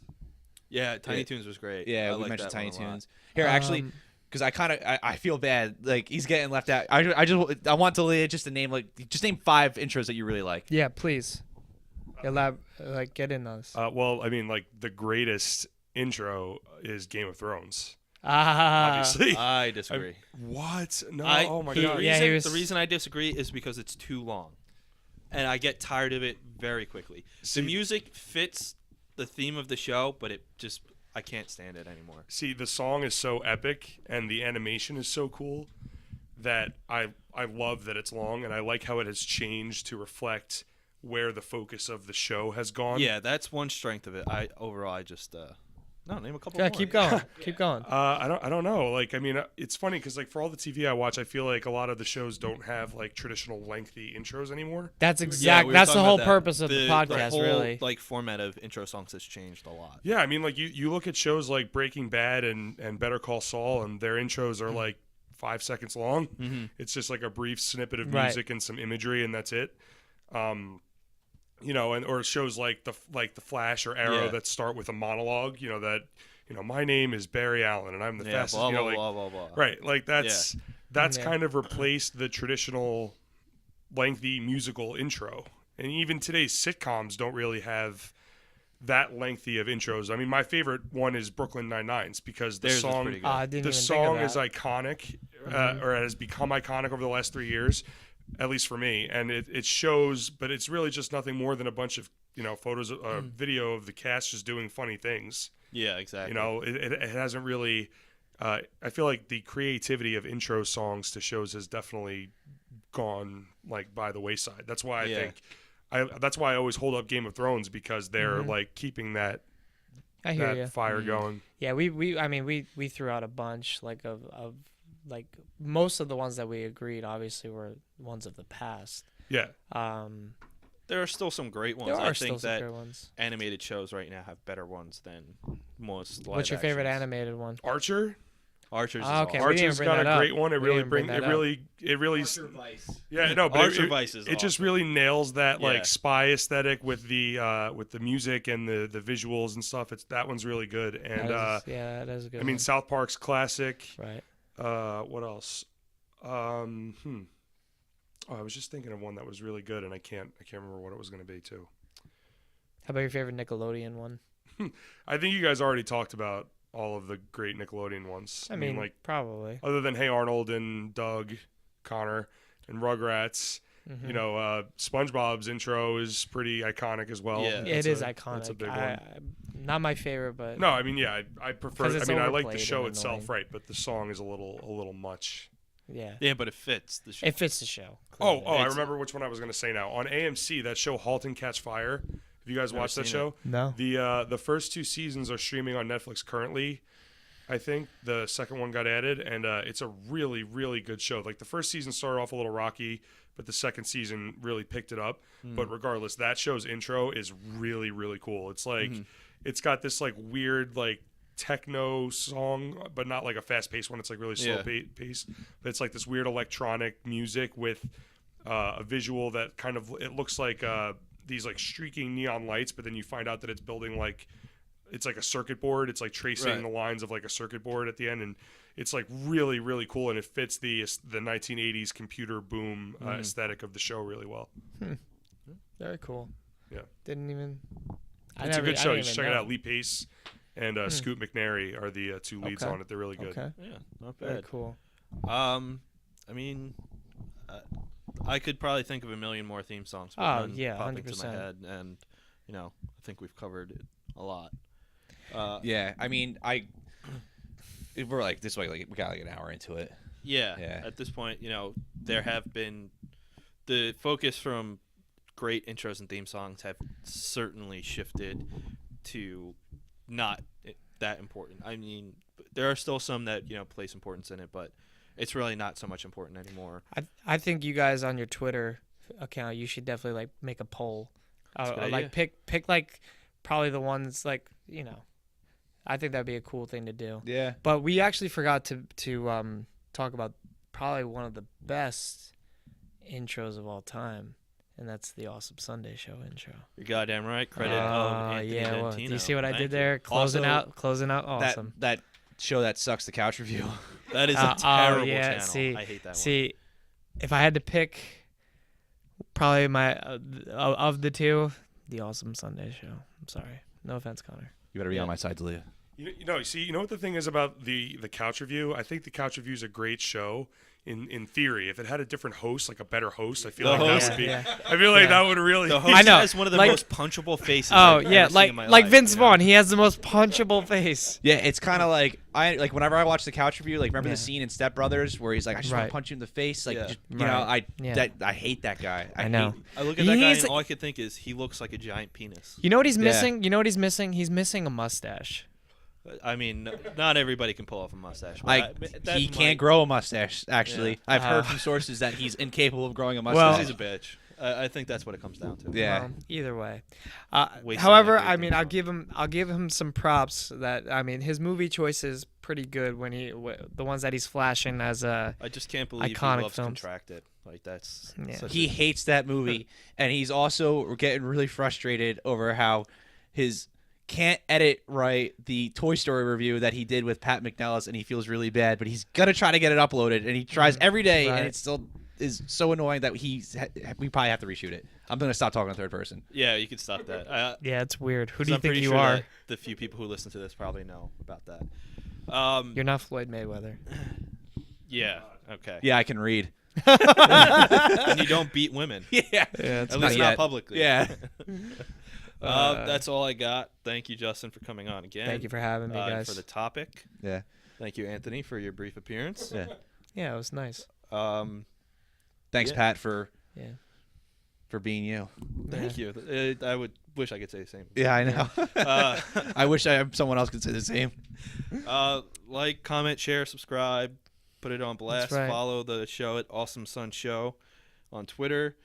[SPEAKER 2] Yeah, Tiny
[SPEAKER 1] Yeah.
[SPEAKER 2] Toons was great.
[SPEAKER 1] Yeah,
[SPEAKER 2] I
[SPEAKER 1] we
[SPEAKER 2] liked
[SPEAKER 1] mentioned
[SPEAKER 2] that one
[SPEAKER 1] Tiny
[SPEAKER 2] a lot.
[SPEAKER 1] Toons. Here, actually,
[SPEAKER 3] Um,
[SPEAKER 1] because I feel bad. Like he's getting left out. I want Talia just to name name 5 intros that you really like.
[SPEAKER 3] Yeah, please. Get in on this.
[SPEAKER 4] Well, I mean, like the greatest intro is Game of Thrones.
[SPEAKER 3] Ah,
[SPEAKER 4] Obviously.
[SPEAKER 2] I disagree.
[SPEAKER 4] What? No.
[SPEAKER 2] I-
[SPEAKER 4] Oh my
[SPEAKER 2] the
[SPEAKER 4] god.
[SPEAKER 3] Yeah,
[SPEAKER 2] Reason,
[SPEAKER 3] he was-
[SPEAKER 2] The reason I disagree is because it's too long, and I get tired of it very quickly.
[SPEAKER 4] See-
[SPEAKER 2] The music fits the theme of the show, but I can't stand it anymore.
[SPEAKER 4] See, the song is so epic and the animation is so cool that I love that it's long, and I like how it has changed to reflect where the focus of the show has gone.
[SPEAKER 2] Yeah, that's one strength of it. I just name a couple
[SPEAKER 3] Yeah,
[SPEAKER 2] more.
[SPEAKER 3] keep going. Keep going.
[SPEAKER 4] I don't know. Like, I mean, it's funny because like for all the TV I watch, I feel like a lot of the shows don't have like traditional lengthy intros anymore.
[SPEAKER 3] That's
[SPEAKER 2] Yeah,
[SPEAKER 3] exact.
[SPEAKER 2] we were
[SPEAKER 3] That's the
[SPEAKER 2] talking
[SPEAKER 3] whole
[SPEAKER 2] about that.
[SPEAKER 3] purpose of the podcast,
[SPEAKER 2] whole,
[SPEAKER 3] really.
[SPEAKER 2] Like format of intro songs has changed a lot.
[SPEAKER 4] Yeah, I mean, like you look at shows like Breaking Bad and Better Call Saul, and their intros are like 5 seconds long.
[SPEAKER 2] Mm-hmm.
[SPEAKER 4] It's just like a brief snippet of
[SPEAKER 3] Right.
[SPEAKER 4] music and some imagery, and that's it. You know, and or shows like the Flash or Arrow
[SPEAKER 2] Yeah.
[SPEAKER 4] that start with a monologue. You know that. You know, my name is Barry Allen, and I'm the fastest.
[SPEAKER 2] Blah,
[SPEAKER 4] You know,
[SPEAKER 2] blah,
[SPEAKER 4] like,
[SPEAKER 2] blah, blah, blah.
[SPEAKER 4] right? Like that's
[SPEAKER 3] Yeah.
[SPEAKER 4] kind of replaced the traditional lengthy musical intro, and even today's sitcoms don't really have that lengthy of intros. I mean, my favorite one is Brooklyn Nine-Nine's because the
[SPEAKER 2] Theirs is
[SPEAKER 4] song
[SPEAKER 2] pretty good.
[SPEAKER 3] I didn't
[SPEAKER 4] the
[SPEAKER 3] even
[SPEAKER 4] song
[SPEAKER 3] think
[SPEAKER 4] is
[SPEAKER 3] of that.
[SPEAKER 4] iconic, or has become iconic over the last 3 years, at least for me. And it shows, but it's really just nothing more than a bunch of photos, video of the cast just doing funny things.
[SPEAKER 2] Yeah, exactly.
[SPEAKER 4] You know, it hasn't really. I feel like the creativity of intro songs to shows has definitely gone like by the wayside. That's why that's why I always hold up Game of Thrones, because they're like keeping that
[SPEAKER 3] I hear
[SPEAKER 4] that
[SPEAKER 3] you.
[SPEAKER 4] fire going.
[SPEAKER 3] Yeah, we threw out a bunch like of like most of the ones that we agreed obviously were ones of the past.
[SPEAKER 4] Yeah.
[SPEAKER 2] There are still some great ones.
[SPEAKER 3] There are
[SPEAKER 2] I
[SPEAKER 3] still
[SPEAKER 2] think
[SPEAKER 3] some
[SPEAKER 2] that
[SPEAKER 3] great ones.
[SPEAKER 2] animated shows right now have better ones than most live
[SPEAKER 3] What's your favorite
[SPEAKER 2] actions.
[SPEAKER 3] animated one?
[SPEAKER 4] Archer.
[SPEAKER 2] Archer's is
[SPEAKER 3] Ah, okay.
[SPEAKER 2] awesome.
[SPEAKER 3] We didn't
[SPEAKER 4] Archer's
[SPEAKER 3] bring
[SPEAKER 4] got
[SPEAKER 3] that
[SPEAKER 4] a
[SPEAKER 3] up.
[SPEAKER 4] great one. It
[SPEAKER 3] We
[SPEAKER 4] really
[SPEAKER 3] didn't bring
[SPEAKER 4] bring it
[SPEAKER 3] that up.
[SPEAKER 4] really yeah, no, but
[SPEAKER 2] Archer
[SPEAKER 4] it,
[SPEAKER 2] Vice is
[SPEAKER 4] it just
[SPEAKER 2] awesome.
[SPEAKER 4] really nails that
[SPEAKER 2] Yeah.
[SPEAKER 4] like spy aesthetic with the music and the visuals and stuff. That one's really good. And
[SPEAKER 3] that is a good.
[SPEAKER 4] I mean,
[SPEAKER 3] one.
[SPEAKER 4] South Park's classic.
[SPEAKER 3] Right.
[SPEAKER 4] What else? Oh, I was just thinking of one that was really good, and I can't remember what it was going to be too.
[SPEAKER 3] How about your favorite Nickelodeon one?
[SPEAKER 4] I think you guys already talked about all of the great Nickelodeon ones.
[SPEAKER 3] I mean,
[SPEAKER 4] like
[SPEAKER 3] probably.
[SPEAKER 4] other than Hey Arnold and Doug, Connor, and Rugrats.
[SPEAKER 3] Mhm.
[SPEAKER 4] You know, SpongeBob's intro is pretty iconic as well.
[SPEAKER 2] Yeah.
[SPEAKER 3] It is iconic.
[SPEAKER 4] That's a big one.
[SPEAKER 3] Not my favorite, but
[SPEAKER 4] No, I mean, yeah, I prefer.
[SPEAKER 3] 'Cause
[SPEAKER 4] I
[SPEAKER 3] it's
[SPEAKER 4] mean, I like the
[SPEAKER 3] overplayed
[SPEAKER 4] show
[SPEAKER 3] and
[SPEAKER 4] itself,
[SPEAKER 3] annoying.
[SPEAKER 4] right? But the song is a little much.
[SPEAKER 3] yeah,
[SPEAKER 2] Yeah, but it fits the show.
[SPEAKER 3] it fits the show.
[SPEAKER 4] Oh, I
[SPEAKER 2] It's-
[SPEAKER 4] remember which one I was going to say now. On AMC, that show *Halt and Catch Fire*. Have you guys
[SPEAKER 2] Never
[SPEAKER 4] watched that
[SPEAKER 2] seen
[SPEAKER 4] show?
[SPEAKER 3] No.
[SPEAKER 4] The first 2 seasons are streaming on Netflix currently. I think the second one got added, and it's a really, really good show. Like the first season started off a little rocky, but the second season really picked it up. But regardless, that show's intro is really, really cool. It's like it's got this like weird like techno song, but not like a fast paced one. It's like really slow paced. But it's like this weird electronic music with a visual that kind of it looks like these like streaking neon lights, but then you find out that it's building like it's like a circuit board. It's like tracing
[SPEAKER 2] Right.
[SPEAKER 4] the lines of like a circuit board at the end, and it's like really, really cool, and it fits the 1980s computer boom aesthetic of the show really well.
[SPEAKER 3] Very cool.
[SPEAKER 4] Yeah.
[SPEAKER 3] Didn't even.
[SPEAKER 4] It's a good show. You should check it out. Lee Pace and Scoot McNairy are the 2 leads
[SPEAKER 3] Okay.
[SPEAKER 4] on it. They're really good.
[SPEAKER 3] Okay.
[SPEAKER 2] Yeah, not
[SPEAKER 3] Very
[SPEAKER 2] bad.
[SPEAKER 3] cool.
[SPEAKER 2] I mean, I could probably think of a million more theme songs. But
[SPEAKER 3] Oh,
[SPEAKER 2] none
[SPEAKER 3] yeah,
[SPEAKER 2] pop into my
[SPEAKER 3] 100%.
[SPEAKER 2] head, and I think we've covered it a lot.
[SPEAKER 1] Yeah, I mean, we're like this way, like we got like an hour into it.
[SPEAKER 2] Yeah.
[SPEAKER 1] Yeah.
[SPEAKER 2] At this point, there have been the focus from great intros and theme songs have certainly shifted to not that important. I mean, there are still some that place importance in it, but it's really not so much important anymore.
[SPEAKER 3] I think you guys on your Twitter account, you should definitely like make a poll,
[SPEAKER 2] That's a good
[SPEAKER 3] or like
[SPEAKER 2] idea.
[SPEAKER 3] pick like probably the ones like I think that'd be a cool thing to do.
[SPEAKER 1] Yeah.
[SPEAKER 3] But we actually forgot to talk about probably one of the best intros of all time, and that's the Awesome Sunday Show intro.
[SPEAKER 2] You're goddamn right. Credit of Anthony
[SPEAKER 3] yeah. Well,
[SPEAKER 2] Dantino.
[SPEAKER 3] do you see what I
[SPEAKER 2] Thank
[SPEAKER 3] did
[SPEAKER 2] you.
[SPEAKER 3] there? Closing
[SPEAKER 2] Also,
[SPEAKER 3] out. Awesome.
[SPEAKER 1] That show that sucks, the couch review.
[SPEAKER 2] That is a terrible
[SPEAKER 3] yeah,
[SPEAKER 2] channel.
[SPEAKER 3] see-
[SPEAKER 2] I hate that one.
[SPEAKER 3] See, if I had to pick, probably my of the two, the Awesome Sunday Show. I'm sorry. No offense, Connor.
[SPEAKER 1] You better be
[SPEAKER 2] Yeah.
[SPEAKER 1] on my side, Dalia.
[SPEAKER 4] You know what the thing is about the Couch Review? I think the Couch Review is a great show in theory. If it had a different host, like a better host, I feel
[SPEAKER 2] The
[SPEAKER 4] like
[SPEAKER 2] host-
[SPEAKER 4] that would be.
[SPEAKER 3] Yeah.
[SPEAKER 4] I feel like that would really.
[SPEAKER 2] The host
[SPEAKER 3] I know.
[SPEAKER 2] has one of the
[SPEAKER 3] Like-
[SPEAKER 2] most punchable faces.
[SPEAKER 3] Oh
[SPEAKER 2] I've
[SPEAKER 3] yeah,
[SPEAKER 2] ever seen in my
[SPEAKER 3] like
[SPEAKER 2] life,
[SPEAKER 3] Vince
[SPEAKER 2] you know?
[SPEAKER 3] Vaughn. He has the most punchable face.
[SPEAKER 1] Yeah, it's kind of like whenever I watch the Couch Review, like remember
[SPEAKER 3] Yeah.
[SPEAKER 1] the scene in Step Brothers where he's like, I just want
[SPEAKER 3] Right.
[SPEAKER 1] to punch you in the face, like
[SPEAKER 2] Yeah.
[SPEAKER 1] just,
[SPEAKER 3] Right. Yeah.
[SPEAKER 1] I hate that guy.
[SPEAKER 3] I know.
[SPEAKER 1] hate-
[SPEAKER 2] I look at that guy
[SPEAKER 3] He's-
[SPEAKER 2] and all I could think is he looks like a giant penis.
[SPEAKER 3] You know what he's
[SPEAKER 1] Yeah.
[SPEAKER 3] missing? You know what he's missing? He's missing a mustache.
[SPEAKER 2] I mean, not everybody can pull off a mustache. but
[SPEAKER 1] he
[SPEAKER 2] that
[SPEAKER 1] can't
[SPEAKER 2] might-
[SPEAKER 1] grow a mustache. Actually,
[SPEAKER 2] Yeah.
[SPEAKER 1] I've heard
[SPEAKER 3] Uh.
[SPEAKER 1] from sources that he's incapable of growing a
[SPEAKER 3] Well-
[SPEAKER 1] mustache.
[SPEAKER 2] He's a bitch. I think that's what it comes down to.
[SPEAKER 1] Yeah.
[SPEAKER 3] Well, either way.
[SPEAKER 2] Wasting
[SPEAKER 3] However,
[SPEAKER 2] everything.
[SPEAKER 3] I mean, I'll give him some props. That I mean, his movie choice is pretty good when the ones that he's flashing as a.
[SPEAKER 2] I just can't believe
[SPEAKER 3] Iconic
[SPEAKER 2] he loves
[SPEAKER 3] films.
[SPEAKER 2] Contracted. Like that's
[SPEAKER 3] Yeah.
[SPEAKER 2] such
[SPEAKER 1] He
[SPEAKER 2] a-
[SPEAKER 1] hates that movie, and he's also getting really frustrated over how his can't edit right the Toy Story review that he did with Pat McNellis, and he feels really bad. But he's gonna try to get it uploaded, and he tries every day,
[SPEAKER 3] Right.
[SPEAKER 1] and it still is so annoying that we probably have to reshoot it. I'm gonna stop talking in third person.
[SPEAKER 2] Yeah, you could stop that.
[SPEAKER 3] Yeah, it's weird. Who do
[SPEAKER 2] 'cause
[SPEAKER 3] you
[SPEAKER 2] I'm
[SPEAKER 3] think
[SPEAKER 2] pretty
[SPEAKER 3] you
[SPEAKER 2] sure
[SPEAKER 3] are?
[SPEAKER 2] that the few people who listen to this probably know about that.
[SPEAKER 3] You're not Floyd Mayweather.
[SPEAKER 2] Yeah. Okay.
[SPEAKER 1] Yeah, I can read.
[SPEAKER 2] And you don't beat women.
[SPEAKER 1] Yeah,
[SPEAKER 3] Yeah,
[SPEAKER 2] At
[SPEAKER 1] not
[SPEAKER 2] least
[SPEAKER 1] yet.
[SPEAKER 2] not publicly.
[SPEAKER 1] Yeah.
[SPEAKER 2] That's all I got. Thank you, Justin, for coming on again.
[SPEAKER 3] Thank you for having me,
[SPEAKER 2] and
[SPEAKER 3] guys.
[SPEAKER 2] for the topic.
[SPEAKER 1] Yeah.
[SPEAKER 2] Thank you, Anthony, for your brief appearance.
[SPEAKER 1] Yeah.
[SPEAKER 3] Yeah, it was nice.
[SPEAKER 1] Thanks,
[SPEAKER 2] Yeah.
[SPEAKER 1] Pat, for
[SPEAKER 3] Yeah.
[SPEAKER 1] being you.
[SPEAKER 2] Thank you. I would wish I could say the same.
[SPEAKER 1] Yeah, I know.
[SPEAKER 2] Uh,
[SPEAKER 1] I wish someone else could say the same.
[SPEAKER 2] like, comment, share, subscribe, put it on blast.
[SPEAKER 3] right.
[SPEAKER 2] Follow the show at Awesome Sun Show on Twitter.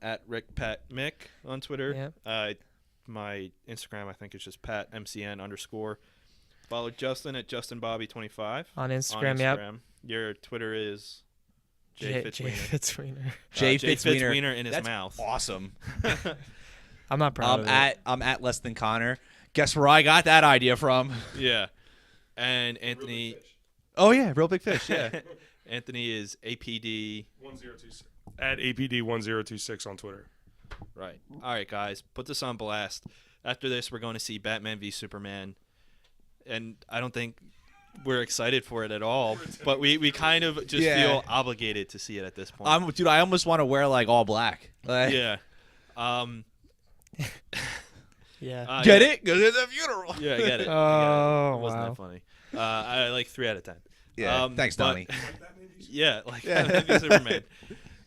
[SPEAKER 2] At Rick Pat Mick on Twitter. My Instagram, I think, is just PatMCN_. Follow Justin at JustinBobby25
[SPEAKER 3] On
[SPEAKER 2] on
[SPEAKER 3] Instagram, yep.
[SPEAKER 2] Instagram. Your Twitter is
[SPEAKER 3] Jay
[SPEAKER 2] Fitzwiener.
[SPEAKER 3] Fitzwiener.
[SPEAKER 1] Jay
[SPEAKER 2] Jay
[SPEAKER 1] Fitzwiener.
[SPEAKER 2] Fitzwiener in his
[SPEAKER 1] That's
[SPEAKER 2] mouth.
[SPEAKER 1] Awesome.
[SPEAKER 3] I'm not proud of it.
[SPEAKER 1] I'm at less than Connor. Guess where I got that idea from?
[SPEAKER 2] Yeah. And Anthony.
[SPEAKER 1] Oh yeah, real big fish. Yeah.
[SPEAKER 2] Anthony is APD.
[SPEAKER 4] 1026 at APD1026 on Twitter.
[SPEAKER 2] Right. All right, guys. Put this on blast. After this, we're going to see Batman v Superman. And I don't think we're excited for it at all. But we kind of just
[SPEAKER 1] Yeah.
[SPEAKER 2] feel obligated to see it at this point.
[SPEAKER 1] I almost want to wear like all black. Like,
[SPEAKER 2] Yeah.
[SPEAKER 3] Yeah.
[SPEAKER 1] Get
[SPEAKER 2] yeah.
[SPEAKER 1] it? Because it's a funeral.
[SPEAKER 2] Yeah, I get it.
[SPEAKER 3] Oh,
[SPEAKER 2] it wasn't
[SPEAKER 3] wow.
[SPEAKER 2] that funny. I like 3 out of 10.
[SPEAKER 1] Yeah. Thanks,
[SPEAKER 2] but-
[SPEAKER 1] Donnie.
[SPEAKER 2] Yeah, like Batman v Superman.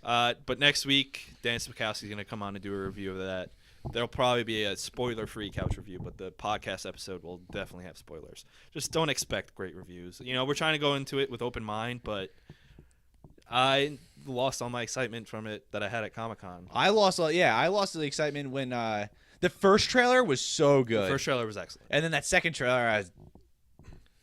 [SPEAKER 2] But next week, Dan Spikowski's going to come on and do a review of that. There'll probably be a spoiler-free couch review, but the podcast episode will definitely have spoilers. Just don't expect great reviews. You know, we're trying to go into it with open mind, but I lost all my excitement from it that I had at Comic-Con.
[SPEAKER 1] I lost the excitement when the first trailer was so good.
[SPEAKER 2] The first trailer was excellent.
[SPEAKER 1] And then that second trailer, I was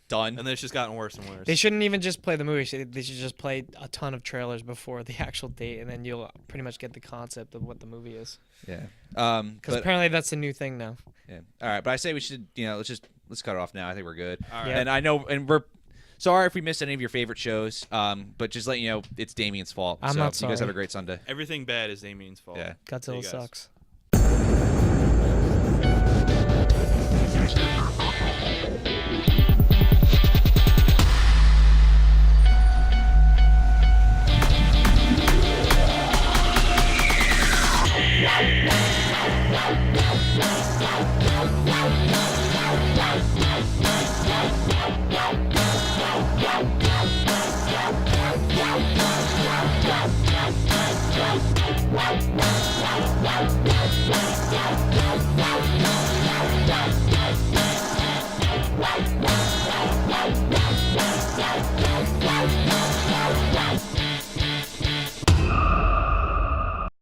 [SPEAKER 1] done.
[SPEAKER 2] And then it's just gotten worse and worse.
[SPEAKER 3] They shouldn't even just play the movie. They should just play a ton of trailers before the actual date, and then you'll pretty much get the concept of what the movie is.
[SPEAKER 1] Yeah.
[SPEAKER 3] Because apparently that's a new thing now.
[SPEAKER 1] Yeah. All right, but I say we should, let's cut it off now. I think we're good.
[SPEAKER 2] All right.
[SPEAKER 3] Yeah.
[SPEAKER 1] And I know, and we're sorry if we missed any of your favorite shows. But just let you know, it's Damien's fault.
[SPEAKER 3] I'm
[SPEAKER 1] so
[SPEAKER 3] not
[SPEAKER 1] you guys have
[SPEAKER 3] sorry.
[SPEAKER 1] a great Sunday.
[SPEAKER 2] Everything bad is Damien's fault.
[SPEAKER 1] Yeah.
[SPEAKER 2] See you
[SPEAKER 3] Godzilla
[SPEAKER 2] guys.
[SPEAKER 3] sucks.